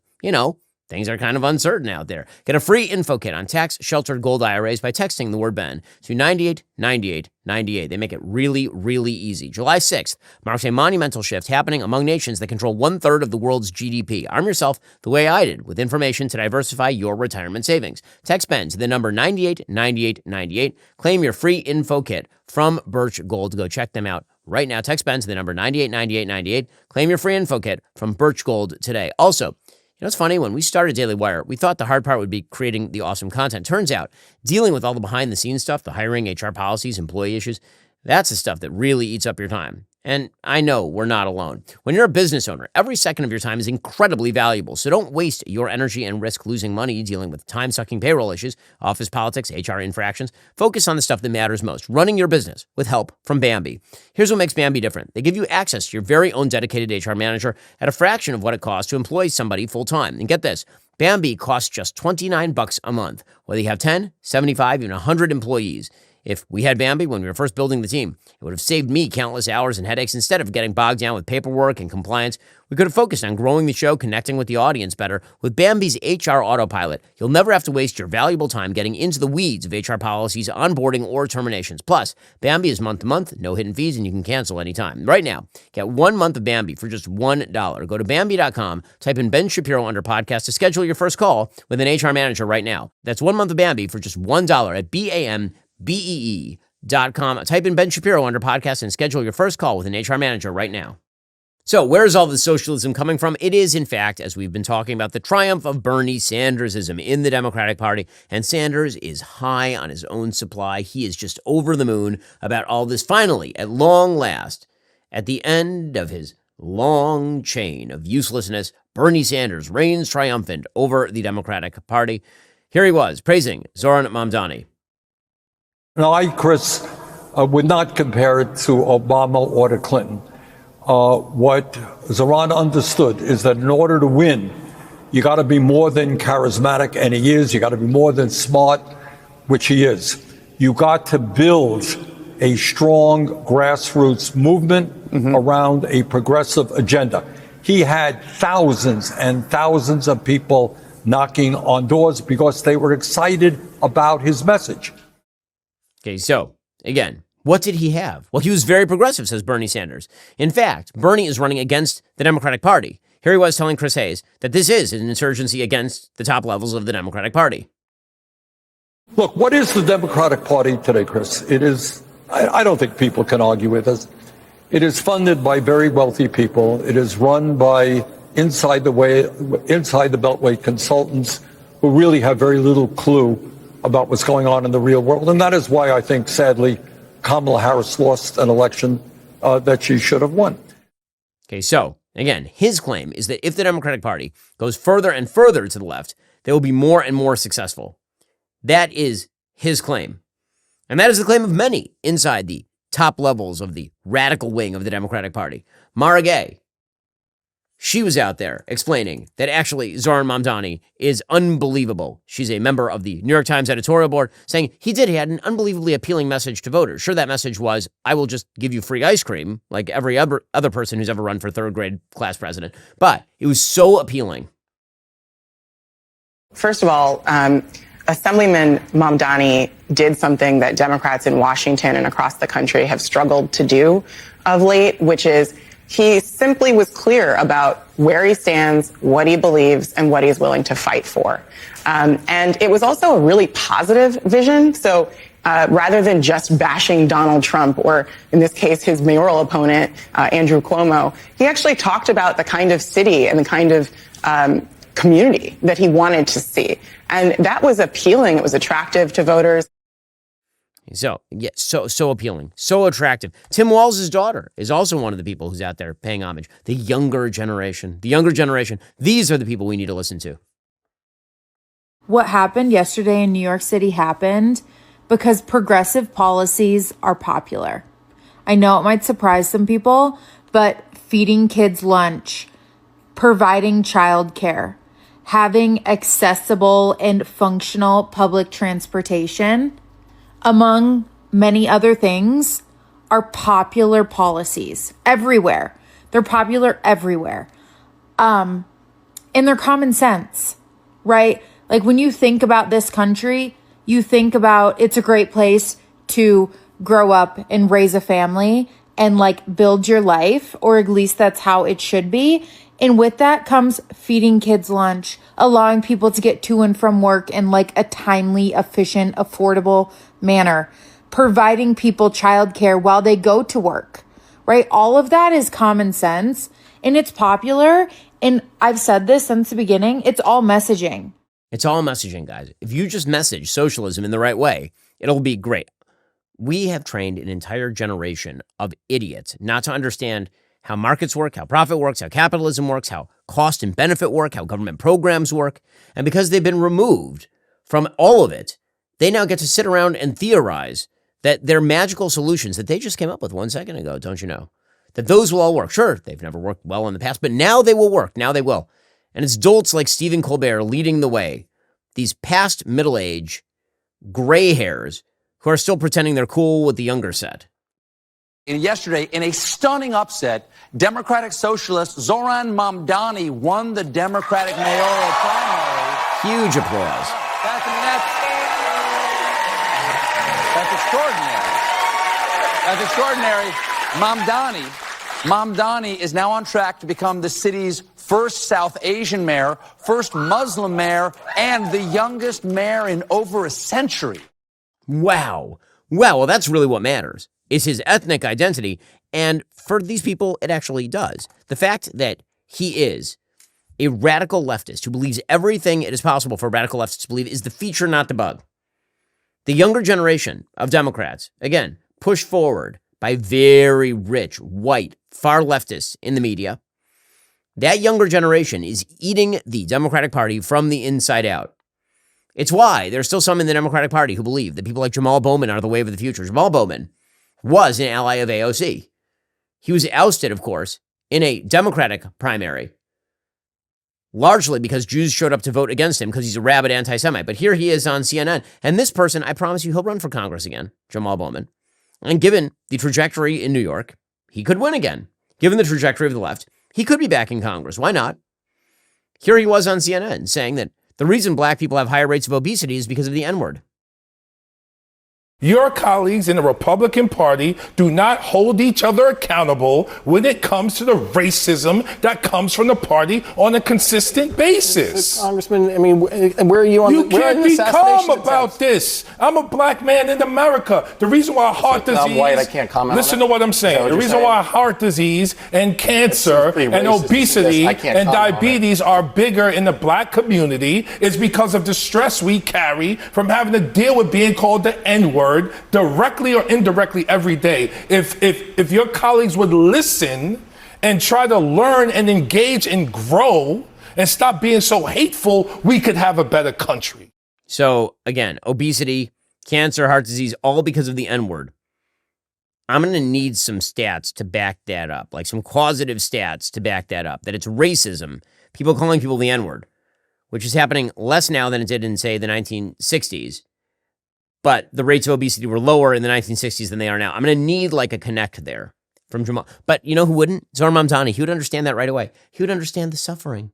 things are kind of uncertain out there. Get a free info kit on tax-sheltered gold IRAs by texting the word Ben to 989898. They make it really, really easy. July 6th marks a monumental shift happening among nations that control 1/3 of the world's GDP. Arm yourself the way I did with information to diversify your retirement savings. Text Ben to the number 989898. Claim your free info kit from Birch Gold. Go check them out right now. Text Ben to the number 989898. Claim your free info kit from Birch Gold today. Also, it's funny, when we started Daily Wire, we thought the hard part would be creating the awesome content. Turns out, dealing with all the behind-the-scenes stuff, the hiring, HR policies, employee issues, that's the stuff that really eats up your time. And I know we're not alone. When you're a business owner, every second of your time is incredibly valuable. So don't waste your energy and risk losing money dealing with time-sucking payroll issues, office politics, HR infractions. Focus on the stuff that matters most, running your business with help from Bambee. Here's what makes Bambee different. They give you access to your very own dedicated HR manager at a fraction of what it costs to employ somebody full-time. And get this, Bambee costs just $29 a month, whether you have 10, 75, even 100 employees. If we had Bambee when we were first building the team, it would have saved me countless hours and headaches. Instead of getting bogged down with paperwork and compliance, we could have focused on growing the show, connecting with the audience better. With Bambee's HR Autopilot, you'll never have to waste your valuable time getting into the weeds of HR policies, onboarding, or terminations. Plus, Bambee is month-to-month, no hidden fees, and you can cancel anytime. Right now, get 1 month of Bambee for just $1. Go to Bambee.com, type in Ben Shapiro under podcast to schedule your first call with an HR manager right now. That's 1 month of Bambee for just $1 at BAMBEE.com. Type in Ben Shapiro under podcast and schedule your first call with an HR manager right now. So where's all the socialism coming from? It is, in fact, as we've been talking about, the triumph of Bernie Sandersism in the Democratic Party. And Sanders is high on his own supply. He is just over the moon about all this. Finally, at long last, at the end of his long chain of uselessness, Bernie Sanders reigns triumphant over the Democratic Party. Here he was, praising Zohran Mamdani. No, Chris, would not compare it to Obama or to Clinton. What Zohran understood is that in order to win, you got to be more than charismatic, and he is. You got to be more than smart, which he is. You got to build a strong grassroots movement around a progressive agenda. He had thousands and thousands of people knocking on doors because they were excited about his message. Okay, so, again, what did he have? Well, he was very progressive, says Bernie Sanders. In fact, Bernie is running against the Democratic Party. Here he was telling Chris Hayes that this is an insurgency against the top levels of the Democratic Party. Look, what is the Democratic Party today, Chris? It is, I don't think people can argue with us. It is funded by very wealthy people. It is run by inside the Beltway consultants who really have very little clue about what's going on in the real world. And that is why I think, sadly, Kamala Harris lost an election that she should have won. Okay, so, again, his claim is that if the Democratic Party goes further and further to the left, they will be more and more successful. That is his claim. And that is the claim of many inside the top levels of the radical wing of the Democratic Party. Mara Gay, she was out there explaining that actually Zohran Mamdani is unbelievable. She's a member of the New York Times editorial board, saying he had an unbelievably appealing message to voters. Sure, that message was, I will just give you free ice cream, like every other person who's ever run for third grade class president. But it was so appealing. First of all, Assemblyman Mamdani did something that Democrats in Washington and across the country have struggled to do of late, which is he simply was clear about where he stands, what he believes, and what he's willing to fight for. And it was also a really positive vision. So rather than just bashing Donald Trump, or in this case, his mayoral opponent, Andrew Cuomo, he actually talked about the kind of city and the kind of community that he wanted to see. And that was appealing. It was attractive to voters. So, yeah, so appealing, so attractive. Tim Walz's daughter is also one of the people who's out there paying homage. The younger generation, these are the people we need to listen to. What happened yesterday in New York City happened because progressive policies are popular. I know it might surprise some people, but feeding kids lunch, providing childcare, having accessible and functional public transportation, among many other things, are popular policies everywhere. They're popular everywhere. And they're common sense, right? Like when you think about this country, you think about it's a great place to grow up and raise a family and like build your life, or at least that's how it should be. And with that comes feeding kids lunch, allowing people to get to and from work in like a timely, efficient, affordable manner, providing people childcare while they go to work, right? All of that is common sense and it's popular. And I've said this since the beginning, it's all messaging. It's all messaging, guys. If you just message socialism in the right way, it'll be great. We have trained an entire generation of idiots not to understand how markets work, how profit works, how capitalism works, how cost and benefit work, how government programs work. And because they've been removed from all of it, they now get to sit around and theorize that they're magical solutions that they just came up with 1 second ago, don't you know? That those will all work. Sure, they've never worked well in the past, but now they will work. Now they will. And it's dolts like Stephen Colbert leading the way. These past middle-age gray hairs who are still pretending they're cool with the younger set. And yesterday, in a stunning upset, Democratic Socialist Zohran Mamdani won the Democratic mayoral primary. Huge applause. That's extraordinary. That's extraordinary. Mamdani is now on track to become the city's first South Asian mayor, first Muslim mayor, and the youngest mayor in over a century. Wow. Well, that's really what matters, is his ethnic identity. And for these people, it actually does. The fact that he is a radical leftist who believes everything it is possible for radical leftists to believe is the feature, not the bug. The younger generation of Democrats, again, pushed forward by very rich, white, far leftists in the media. That younger generation is eating the Democratic Party from the inside out. It's why there's still some in the Democratic Party who believe that people like Jamal Bowman are the wave of the future. Jamal Bowman was an ally of AOC. He was ousted, of course, in a Democratic primary, largely because Jews showed up to vote against him because he's a rabid anti-Semite. But here he is on CNN. And this person, I promise you, he'll run for Congress again, Jamal Bowman. And given the trajectory in New York, he could win again. Given the trajectory of the left, he could be back in Congress. Why not? Here he was on CNN saying that the reason black people have higher rates of obesity is because of the N-word. Your colleagues in the Republican Party do not hold each other accountable when it comes to the racism that comes from the party on a consistent basis. Congressman, I mean, where are you on You can't be calm about this. I'm a black man in America. The reason why heart disease... I'm white, I can't comment Listen on to what I'm saying. The reason why heart disease and cancer and obesity and diabetes are bigger in the black community is because of the stress we carry from having to deal with being called the N-word directly or indirectly every day. If your colleagues would listen and try to learn and engage and grow and stop being so hateful, we could have a better country. So again, obesity, cancer, heart disease, all because of the N-word. I'm going to need some stats to back that up, like some causative stats to back that up, that it's racism, people calling people the N-word, which is happening less now than it did in, say, the 1960s. But the rates of obesity were lower in the 1960s than they are now. I'm going to need like a connect there from Jamal. But you know who wouldn't? Zohran Mamdani. He would understand that right away. He would understand the suffering.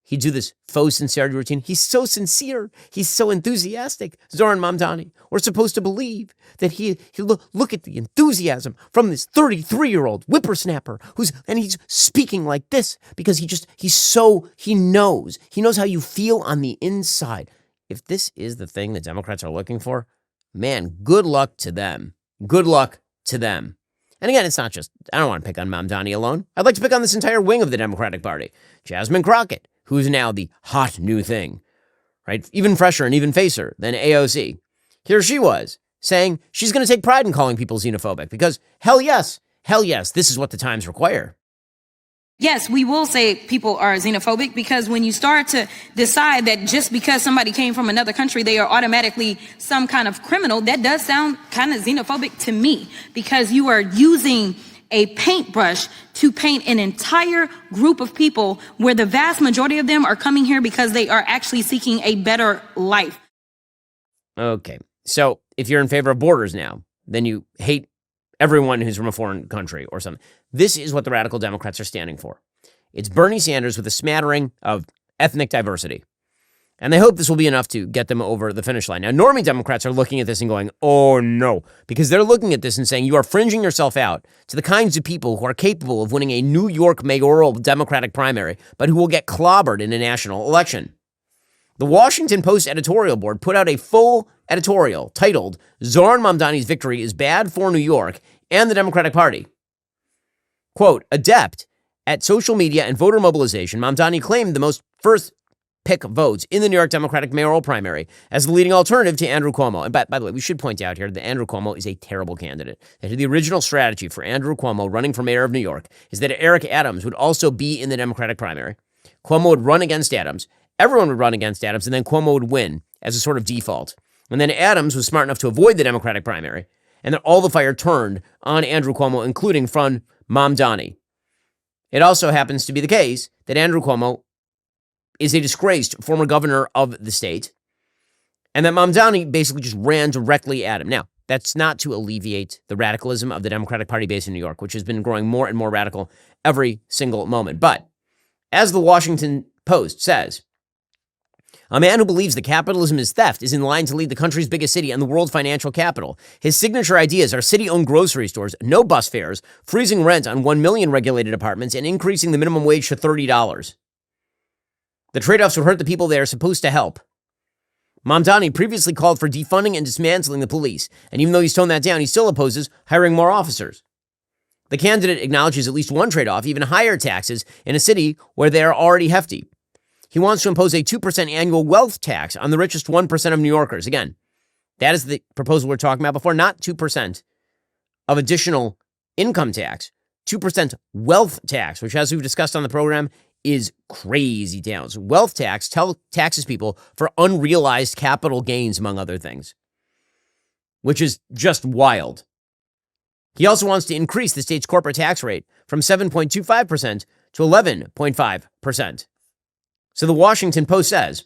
He'd do this faux sincerity routine. He's so sincere. He's so enthusiastic. Zohran Mamdani. We're supposed to believe that he look at the enthusiasm from this 33-year-old whippersnapper and he's speaking like this because he knows how you feel on the inside. If this is the thing that Democrats are looking for, man, good luck to them. Good luck to them. And again, it's not just, I don't want to pick on Mamdani alone. I'd like to pick on this entire wing of the Democratic Party. Jasmine Crockett, who's now the hot new thing, right? Even fresher and even facer than AOC. Here she was saying she's going to take pride in calling people xenophobic because hell yes, this is what the times require. Yes, we will say people are xenophobic because when you start to decide that just because somebody came from another country, they are automatically some kind of criminal, that does sound kind of xenophobic to me because you are using a paintbrush to paint an entire group of people where the vast majority of them are coming here because they are actually seeking a better life. Okay, so if you're in favor of borders now, then you hate everyone who's from a foreign country or something. This is what the radical Democrats are standing for. It's Bernie Sanders with a smattering of ethnic diversity. And they hope this will be enough to get them over the finish line. Now, normie Democrats are looking at this and going, oh no, because they're looking at this and saying you are fringing yourself out to the kinds of people who are capable of winning a New York mayoral Democratic primary, but who will get clobbered in a national election. The Washington Post editorial board put out a full editorial titled, Zohran Mamdani's victory is bad for New York and the Democratic Party. Quote, adept at social media and voter mobilization, Mamdani claimed the most first pick votes in the New York Democratic mayoral primary as the leading alternative to Andrew Cuomo. And by the way, we should point out here that Andrew Cuomo is a terrible candidate. That the original strategy for Andrew Cuomo running for mayor of New York is that Eric Adams would also be in the Democratic primary. Cuomo would run against Adams. Everyone would run against Adams, and then Cuomo would win as a sort of default. And then Adams was smart enough to avoid the Democratic primary, and then all the fire turned on Andrew Cuomo, including from Mamdani. It also happens to be the case that Andrew Cuomo is a disgraced former governor of the state, and that Mamdani basically just ran directly at him. Now, that's not to alleviate the radicalism of the Democratic Party base in New York, which has been growing more and more radical every single moment. But as the Washington Post says, a man who believes that capitalism is theft is in line to lead the country's biggest city and the world financial capital. His signature ideas are city-owned grocery stores, no bus fares, freezing rent on 1 million regulated apartments, and increasing the minimum wage to $30. The trade-offs would hurt the people they are supposed to help. Mamdani previously called for defunding and dismantling the police, and even though he's toned that down, he still opposes hiring more officers. The candidate acknowledges at least one trade-off, even higher taxes in a city where they are already hefty. He wants to impose a 2% annual wealth tax on the richest 1% of New Yorkers. Again, that is the proposal we're talking about before, not 2% of additional income tax, 2% wealth tax, which, as we've discussed on the program, is crazy town. So wealth tax taxes people for unrealized capital gains, among other things, which is just wild. He also wants to increase the state's corporate tax rate from 7.25% to 11.5%. So the Washington Post says,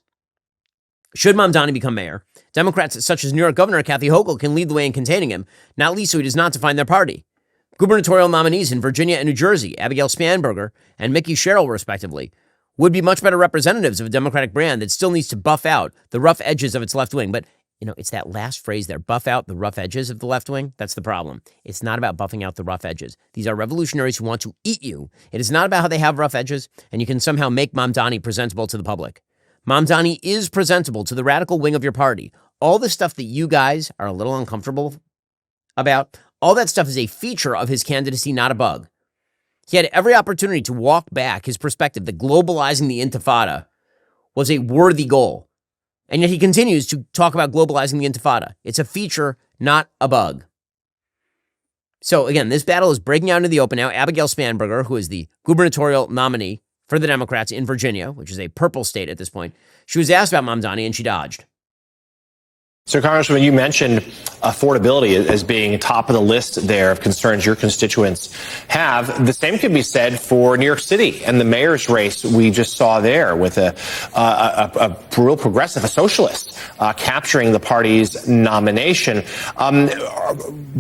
should Mamdani become mayor, Democrats such as New York Governor Kathy Hochul can lead the way in containing him, not least so he does not define their party. Gubernatorial nominees in Virginia and New Jersey, Abigail Spanberger and Mickey Sherrill, respectively, would be much better representatives of a Democratic brand that still needs to buff out the rough edges of its left wing. But, it's that last phrase there, buff out the rough edges of the left wing. That's the problem. It's not about buffing out the rough edges. These are revolutionaries who want to eat you. It is not about how they have rough edges, and you can somehow make Mamdani presentable to the public. Mamdani is presentable to the radical wing of your party. All the stuff that you guys are a little uncomfortable about, all that stuff is a feature of his candidacy, not a bug. He had every opportunity to walk back his perspective that globalizing the intifada was a worthy goal. And yet he continues to talk about globalizing the intifada. It's a feature, not a bug. So again, this battle is breaking out into the open now. Abigail Spanberger, who is the gubernatorial nominee for the Democrats in Virginia, which is a purple state at this point, she was asked about Mamdani and she dodged. So, Congressman, you mentioned affordability as being top of the list there of concerns your constituents have. The same could be said for New York City and the mayor's race we just saw there with a real progressive, a socialist, capturing the party's nomination.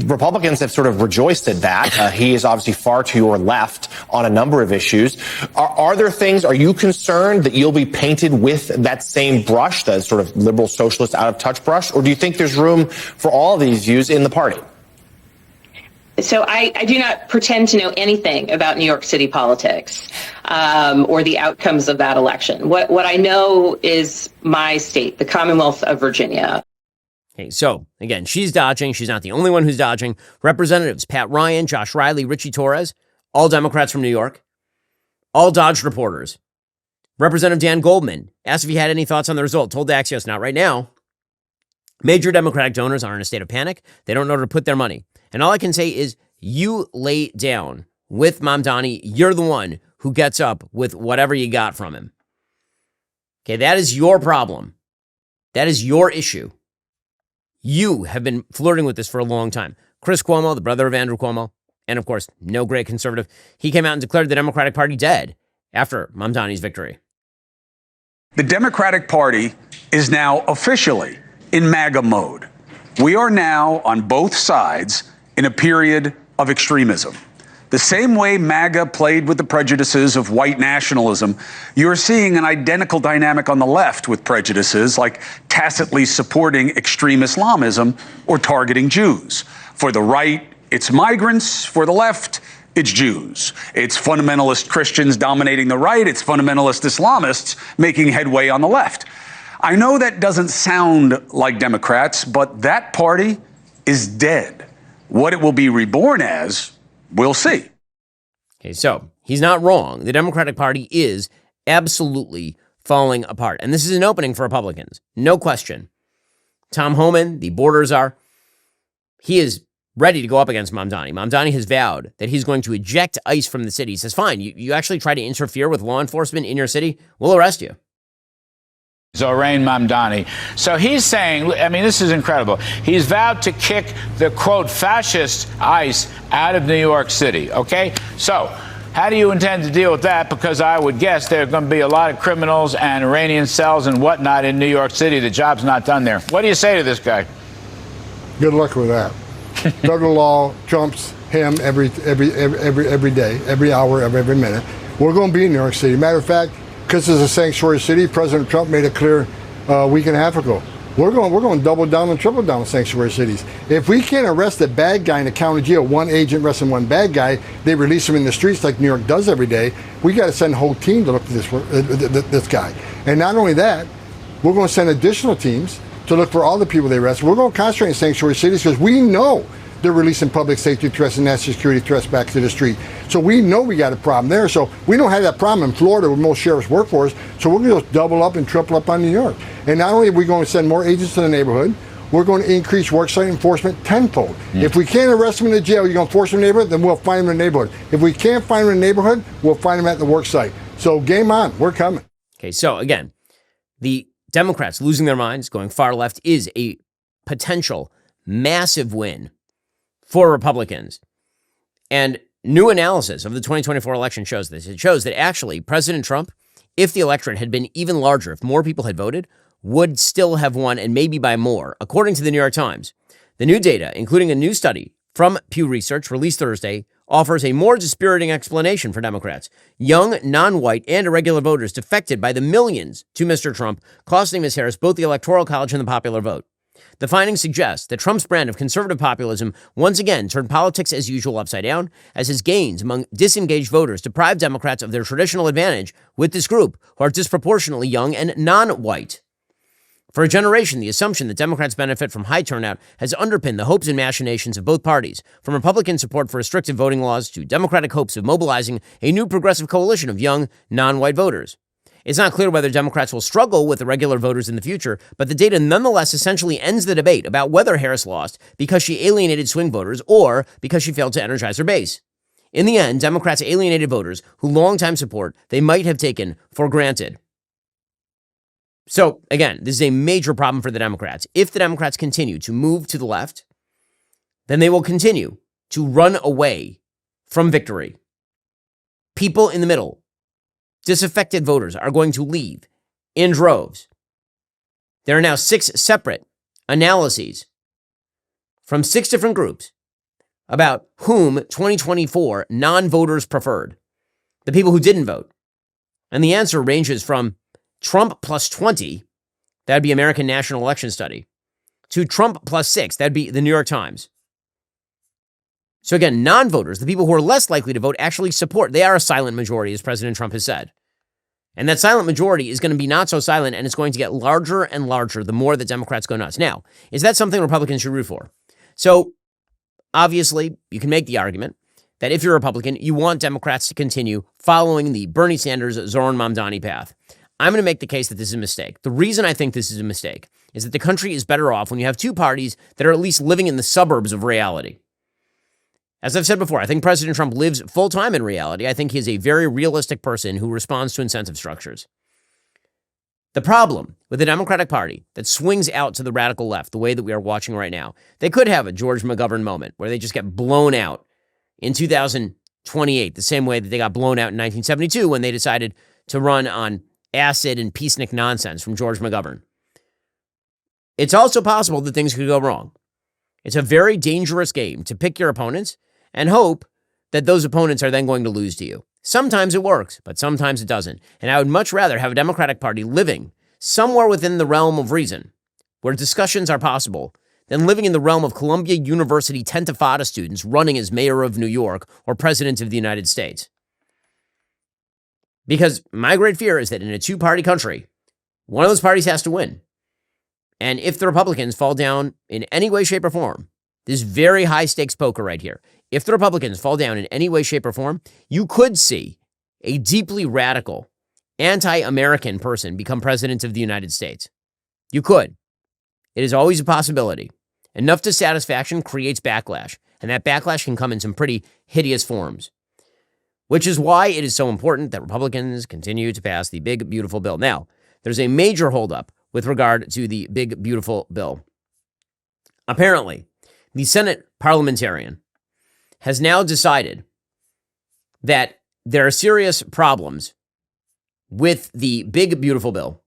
Republicans have sort of rejoiced at that. He is obviously far to your left on a number of issues. Are you concerned that you'll be painted with that same brush, that sort of liberal socialist out of touch brush? Or do you think there's room for all of these views in the party? So I do not pretend to know anything about New York City politics or the outcomes of that election. What I know is my state, the Commonwealth of Virginia. Okay, so again, she's dodging. She's not the only one who's dodging. Representatives Pat Ryan, Josh Riley, Richie Torres, all Democrats from New York, all dodged reporters. Representative Dan Goldman asked if he had any thoughts on the result, told Axios, not right now. Major Democratic donors are in a state of panic. They don't know where to put their money. And all I can say is you lay down with Mamdani. You're the one who gets up with whatever you got from him. Okay, that is your problem. That is your issue. You have been flirting with this for a long time. Chris Cuomo, the brother of Andrew Cuomo, and of course, no great conservative, he came out and declared the Democratic Party dead after Mamdani's victory. The Democratic Party is now officially in MAGA mode. We are now on both sides in a period of extremism. The same way MAGA played with the prejudices of white nationalism, you're seeing an identical dynamic on the left with prejudices like tacitly supporting extreme Islamism or targeting Jews. For the right, it's migrants. For the left, it's Jews. It's fundamentalist Christians dominating the right. It's fundamentalist Islamists making headway on the left. I know that doesn't sound like Democrats, but that party is dead. What it will be reborn as, we'll see. Okay, so he's not wrong. The Democratic Party is absolutely falling apart. And this is an opening for Republicans. No question. Tom Homan, the border czar, he is ready to go up against Mamdani. Mamdani has vowed that he's going to eject ICE from the city. He says, fine, you actually try to interfere with law enforcement in your city, we'll arrest you. Zohran Mamdani. So he's saying, I mean, this is incredible. He's vowed to kick the, quote, fascist ICE out of New York City, okay? So how do you intend to deal with that? Because I would guess there are going to be a lot of criminals and Iranian cells and whatnot in New York City. The job's not done there. What do you say to this guy? Good luck with that. Federal law trumps him every day, every hour, every minute. We're going to be in New York City. Matter of fact, because it's a sanctuary city, President Trump made it clear a week and a half ago. We're going to double down and triple down on sanctuary cities. If we can't arrest a bad guy in the county jail, one agent arresting one bad guy, they release him in the streets like New York does every day. We got to send a whole team to look at this guy. And not only that, we're going to send additional teams to look for all the people they arrest. We're going to concentrate in sanctuary cities because we know they're releasing public safety threats and national security threats back to the street. So we know we got a problem there. So we don't have that problem in Florida where most sheriffs work for us. So we're going to just double up and triple up on New York. And not only are we going to send more agents to the neighborhood, we're going to increase worksite enforcement tenfold. If we can't arrest them in the jail, you're going to force them in the neighborhood, then we'll find them in the neighborhood. If we can't find them in the neighborhood, we'll find them at the worksite. So game on. We're coming. Okay, so again, the Democrats losing their minds, going far left, is a potential massive win for Republicans. And new analysis of the 2024 election shows this. It shows that actually President Trump, if the electorate had been even larger, if more people had voted, would still have won, and maybe by more, according to the New York Times. The new data, including a new study from Pew Research released Thursday, offers a more dispiriting explanation for Democrats. Young, non-white, and irregular voters defected by the millions to Mr. Trump, costing Ms. Harris both the Electoral College and the popular vote. The findings suggest that Trump's brand of conservative populism once again turned politics as usual upside down, as his gains among disengaged voters deprived Democrats of their traditional advantage with this group, who are disproportionately young and non-white. For a generation, the assumption that Democrats benefit from high turnout has underpinned the hopes and machinations of both parties, from Republican support for restrictive voting laws to Democratic hopes of mobilizing a new progressive coalition of young, non-white voters. It's not clear whether Democrats will struggle with irregular voters in the future, but the data nonetheless essentially ends the debate about whether Harris lost because she alienated swing voters or because she failed to energize her base. In the end, Democrats alienated voters who longtime support they might have taken for granted. So, again, this is a major problem for the Democrats. If the Democrats continue to move to the left, then they will continue to run away from victory. People in the middle, disaffected voters, are going to leave in droves. There are now 6 separate analyses from 6 different groups about whom 2024 non-voters preferred, the people who didn't vote. And the answer ranges from Trump plus 20, that'd be American National Election Study, to Trump plus 6, that'd be the New York Times. So again, non-voters, the people who are less likely to vote, actually support. They are a silent majority, as President Trump has said. And that silent majority is going to be not so silent, and it's going to get larger and larger the more the Democrats go nuts. Now, is that something Republicans should root for? So, obviously, you can make the argument that if you're a Republican, you want Democrats to continue following the Bernie Sanders, Zohran Mamdani path. I'm going to make the case that this is a mistake. The reason I think this is a mistake is that the country is better off when you have 2 parties that are at least living in the suburbs of reality. As I've said before, I think President Trump lives full-time in reality. I think he is a very realistic person who responds to incentive structures. The problem with the Democratic Party that swings out to the radical left, the way that we are watching right now, they could have a George McGovern moment where they just get blown out in 2028, the same way that they got blown out in 1972 when they decided to run on acid and peacenik nonsense from George McGovern. It's also possible that things could go wrong. It's a very dangerous game to pick your opponents and hope that those opponents are then going to lose to you. Sometimes it works, but sometimes it doesn't. And I would much rather have a Democratic Party living somewhere within the realm of reason, where discussions are possible, than living in the realm of Columbia University Tentifada students running as mayor of New York or president of the United States. Because my great fear is that in a two-party country, one of those parties has to win. And if the Republicans fall down in any way, shape, or form, this very high-stakes poker right here, if the Republicans fall down in any way, shape, or form, you could see a deeply radical, anti-American person become president of the United States. You could. It is always a possibility. Enough dissatisfaction creates backlash, and that backlash can come in some pretty hideous forms, which is why it is so important that Republicans continue to pass the big, beautiful bill. Now, there's a major holdup with regard to the big, beautiful bill. Apparently, the Senate parliamentarian has now decided that there are serious problems with the big, beautiful bill.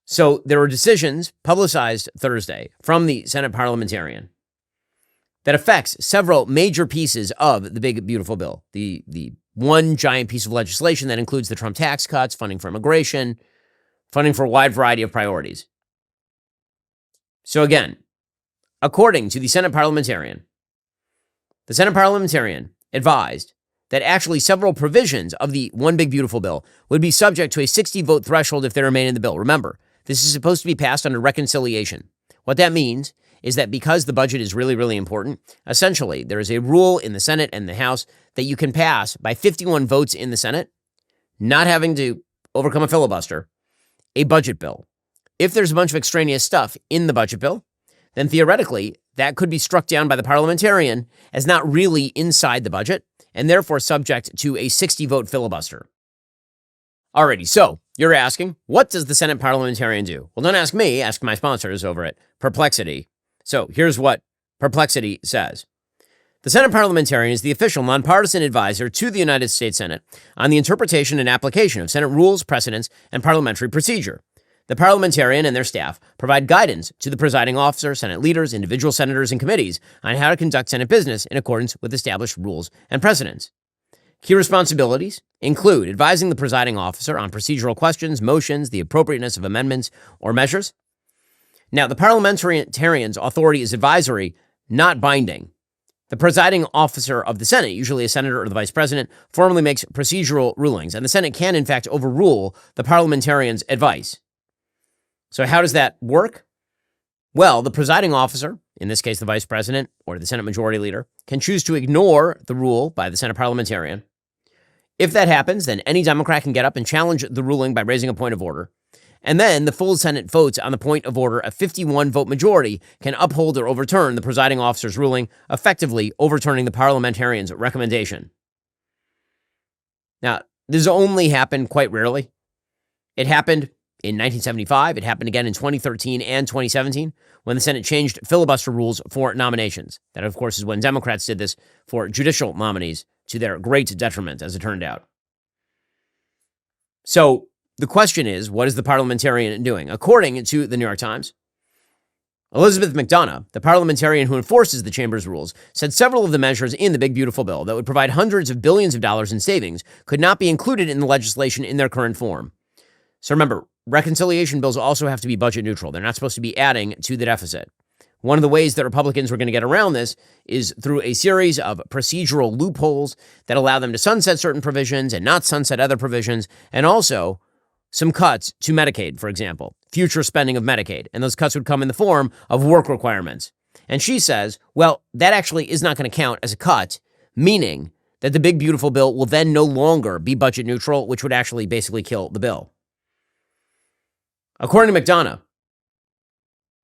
So there were decisions publicized Thursday from the Senate parliamentarian that affects several major pieces of the big, beautiful bill. The one giant piece of legislation that includes the Trump tax cuts, funding for immigration, funding for a wide variety of priorities. So again, according to the Senate parliamentarian advised that actually several provisions of the one big, beautiful bill would be subject to a 60-vote threshold if they remain in the bill. Remember, this is supposed to be passed under reconciliation. What that means is that because the budget is really, really important, essentially there is a rule in the Senate and the House that you can pass by 51 votes in the Senate, not having to overcome a filibuster, a budget bill. If there's a bunch of extraneous stuff in the budget bill, then theoretically that could be struck down by the parliamentarian as not really inside the budget and therefore subject to a 60-vote filibuster. Alrighty, so you're asking, what does the Senate parliamentarian do? Well, don't ask me, ask my sponsors over at Perplexity. So here's what Perplexity says. The Senate parliamentarian is the official nonpartisan advisor to the United States Senate on the interpretation and application of Senate rules, precedents, and parliamentary procedure. The parliamentarian and their staff provide guidance to the presiding officer, Senate leaders, individual senators, and committees on how to conduct Senate business in accordance with established rules and precedents. Key responsibilities include advising the presiding officer on procedural questions, motions, the appropriateness of amendments or measures. Now, the parliamentarian's authority is advisory, not binding. The presiding officer of the Senate, usually a senator or the vice president, formally makes procedural rulings, and the Senate can, in fact, overrule the parliamentarian's advice. So how does that work? Well, the presiding officer, in this case the vice president or the Senate majority leader, can choose to ignore the rule by the Senate parliamentarian. If that happens, then any Democrat can get up and challenge the ruling by raising a point of order. And then the full Senate votes on the point of order. A 51-vote majority can uphold or overturn the presiding officer's ruling, effectively overturning the parliamentarian's recommendation. Now, this only happened quite rarely. It happened in 1975. It happened again in 2013 and 2017 when the Senate changed filibuster rules for nominations. That, of course, is when Democrats did this for judicial nominees to their great detriment, as it turned out. So the question is, what is the parliamentarian doing? According to the New York Times, Elizabeth McDonough, the parliamentarian who enforces the chamber's rules, said several of the measures in the big, beautiful bill that would provide hundreds of billions of dollars in savings could not be included in the legislation in their current form. So remember, reconciliation bills also have to be budget neutral. They're not supposed to be adding to the deficit. One of the ways that Republicans were going to get around this is through a series of procedural loopholes that allow them to sunset certain provisions and not sunset other provisions, and also some cuts to Medicaid, for example, future spending of Medicaid. And those cuts would come in the form of work requirements. And she says, well, that actually is not going to count as a cut, meaning that the big, beautiful bill will then no longer be budget neutral, which would actually basically kill the bill. According to McDonough,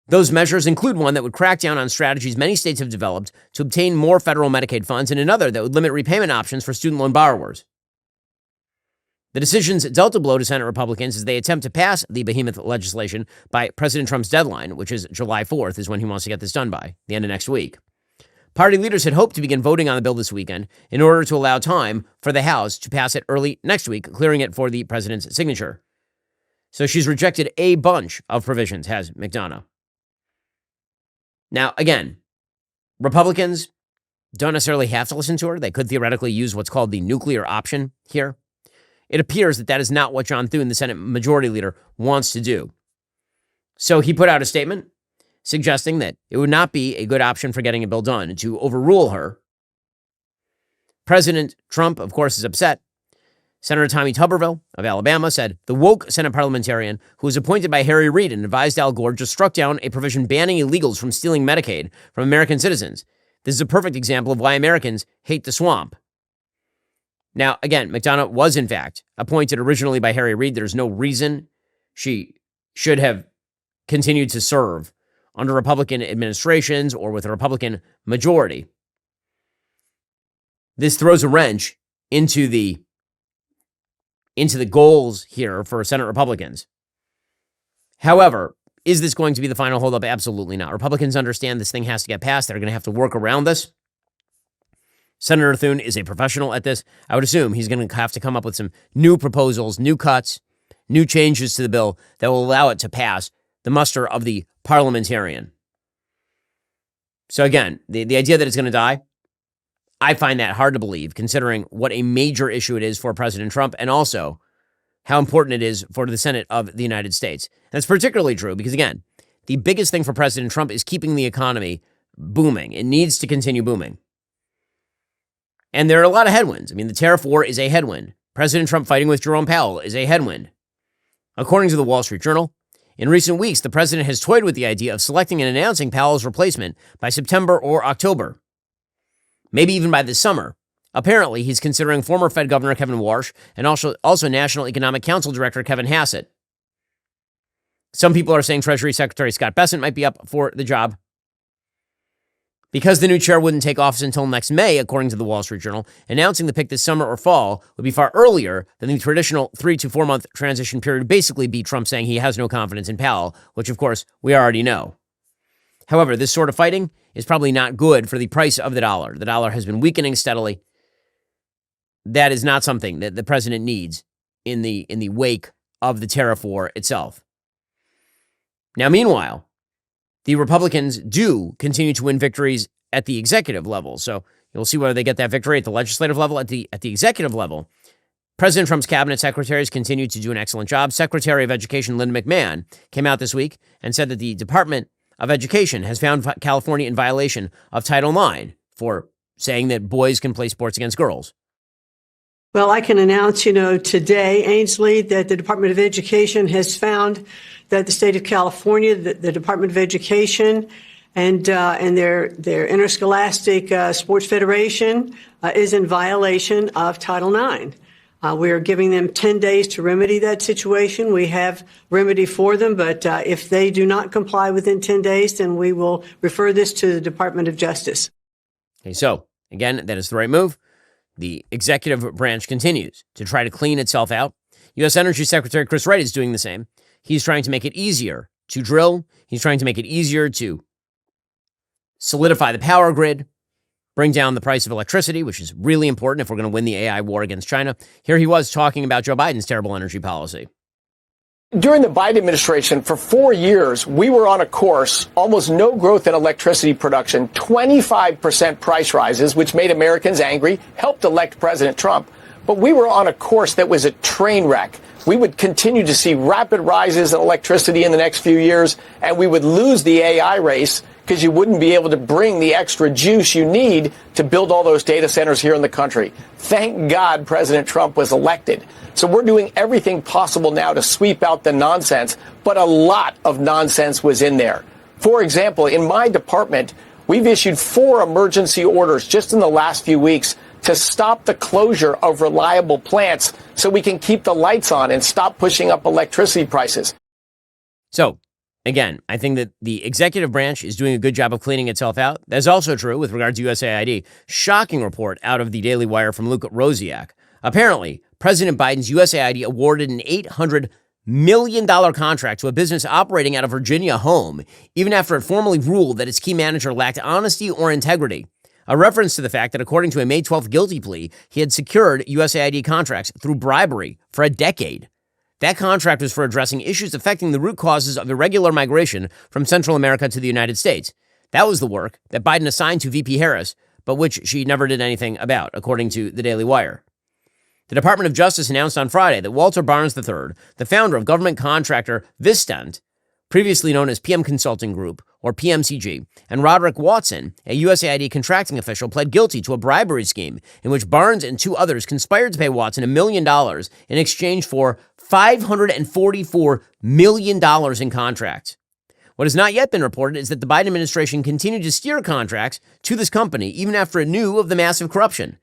those measures include one that would crack down on strategies many states have developed to obtain more federal Medicaid funds, and another that would limit repayment options for student loan borrowers. The decision's dealt a blow to Senate Republicans as they attempt to pass the behemoth legislation by President Trump's deadline, which is July 4th, is when he wants to get this done by, the end of next week. Party leaders had hoped to begin voting on the bill this weekend in order to allow time for the House to pass it early next week, clearing it for the president's signature. So she's rejected a bunch of provisions, has McDonough. Now, again, Republicans don't necessarily have to listen to her. They could theoretically use what's called the nuclear option here. It appears that that is not what John Thune, the Senate Majority Leader, wants to do. So he put out a statement suggesting that it would not be a good option for getting a bill done to overrule her. President Trump, of course, is upset. Senator Tommy Tuberville of Alabama said the woke Senate parliamentarian who was appointed by Harry Reid and advised Al Gore just struck down a provision banning illegals from stealing Medicaid from American citizens. This is a perfect example of why Americans hate the swamp. Now, again, McDonough was, in fact, appointed originally by Harry Reid. There's no reason she should have continued to serve under Republican administrations or with a Republican majority. This throws a wrench into the goals here for Senate Republicans. However, is this going to be the final holdup? Absolutely not. Republicans understand this thing has to get passed. They're going to have to work around this. Senator Thune is a professional at this. I would assume he's going to have to come up with some new proposals, new cuts, new changes to the bill that will allow it to pass the muster of the parliamentarian. So again, the idea that it's going to die, I find that hard to believe, considering what a major issue it is for President Trump and also how important it is for the Senate of the United States. And that's particularly true because, again, the biggest thing for President Trump is keeping the economy booming. It needs to continue booming. And there are a lot of headwinds. I mean, the tariff war is a headwind. President Trump fighting with Jerome Powell is a headwind. According to the Wall Street Journal, in recent weeks, the president has toyed with the idea of selecting and announcing Powell's replacement by September or October, maybe even by this summer. Apparently, he's considering former Fed Governor Kevin Warsh and also National Economic Council Director Kevin Hassett. Some people are saying Treasury Secretary Scott Bessent might be up for the job. Because the new chair wouldn't take office until next May, according to the Wall Street Journal, announcing the pick this summer or fall would be far earlier than the traditional 3 to 4 month transition period, basically be Trump saying he has no confidence in Powell, which of course we already know. However, this sort of fighting is probably not good for the price of the dollar. The dollar has been weakening steadily. That is not something that the president needs in the wake of the tariff war itself. Now, meanwhile, the Republicans do continue to win victories at the executive level. So you'll see whether they get that victory at the legislative level, at the executive level. President Trump's cabinet secretaries continue to do an excellent job. Secretary of Education Linda McMahon came out this week and said that the Department of Education has found California in violation of Title IX for saying that boys can play sports against girls. Well, I can announce, today, Ainsley, that the Department of Education has found that the state of California, the Department of Education, and their interscholastic sports federation is in violation of Title IX. We are giving them 10 days to remedy that situation. We have remedy for them, but if they do not comply within 10 days, then we will refer this to the Department of Justice. Okay, so again, that is the right move. The executive branch continues to try to clean itself out. U.S. Energy Secretary Chris Wright is doing the same. He's trying to make it easier to drill. He's trying to make it easier to solidify the power grid, bring down the price of electricity, which is really important if we're going to win the AI war against China. Here he was talking about Joe Biden's terrible energy policy. During the Biden administration, for 4 years, we were on a course, almost no growth in electricity production, 25% price rises, which made Americans angry, helped elect President Trump. But we were on a course that was a train wreck. We would continue to see rapid rises in electricity in the next few years, and we would lose the AI race because you wouldn't be able to bring the extra juice you need to build all those data centers here in the country. Thank God President Trump was elected. So we're doing everything possible now to sweep out the nonsense, but a lot of nonsense was in there. For example, in my department, we've issued 4 emergency orders just in the last few weeks to stop the closure of reliable plants so we can keep the lights on and stop pushing up electricity prices. So, again, I think that the executive branch is doing a good job of cleaning itself out. That's also true with regard to USAID. Shocking report out of the Daily Wire from Luke Rosiak. Apparently, President Biden's USAID awarded an $800 million contract to a business operating out of Virginia home, even after it formally ruled that its key manager lacked honesty or integrity. A reference to the fact that according to a May 12th guilty plea, he had secured USAID contracts through bribery for a decade. That contract was for addressing issues affecting the root causes of irregular migration from Central America to the United States. That was the work that Biden assigned to VP Harris, but which she never did anything about, according to the Daily Wire. The Department of Justice announced on Friday that Walter Barnes III, the founder of government contractor Vistent, previously known as PM Consulting Group, or PMCG, and Roderick Watson, a USAID contracting official, pled guilty to a bribery scheme in which Barnes and 2 others conspired to pay Watson $1 million in exchange for $544 million in contracts. What has not yet been reported is that the Biden administration continued to steer contracts to this company even after it knew of the massive corruption.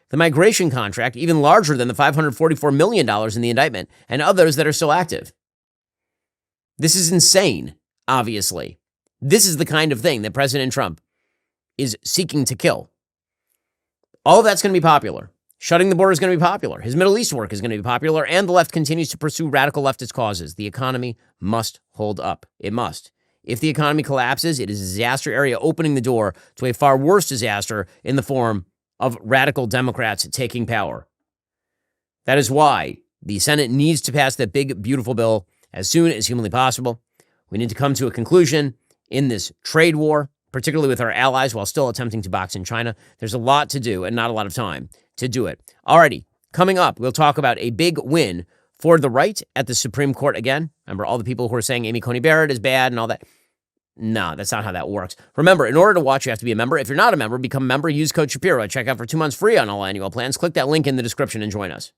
The migration contract, even larger than the $544 million in the indictment, and others that are still active. This is insane, obviously. This is the kind of thing that President Trump is seeking to kill. All of that's going to be popular. Shutting the border is going to be popular. His Middle East work is going to be popular, and the left continues to pursue radical leftist causes. The economy must hold up. It must. If the economy collapses, it is a disaster area opening the door to a far worse disaster in the form of radical Democrats taking power. That is why the Senate needs to pass that big, beautiful bill as soon as humanly possible. We need to come to a conclusion in this trade war, particularly with our allies, while still attempting to box in China. There's a lot to do and not a lot of time to do it. Alrighty, coming up, we'll talk about a big win for the right at the Supreme Court again. Remember all the people who are saying Amy Coney Barrett is bad and all that? No, that's not how that works. Remember, in order to watch, you have to be a member. If you're not a member, become a member. Use code Shapiro at checkout for 2 months free on all annual plans. Click that link in the description and join us.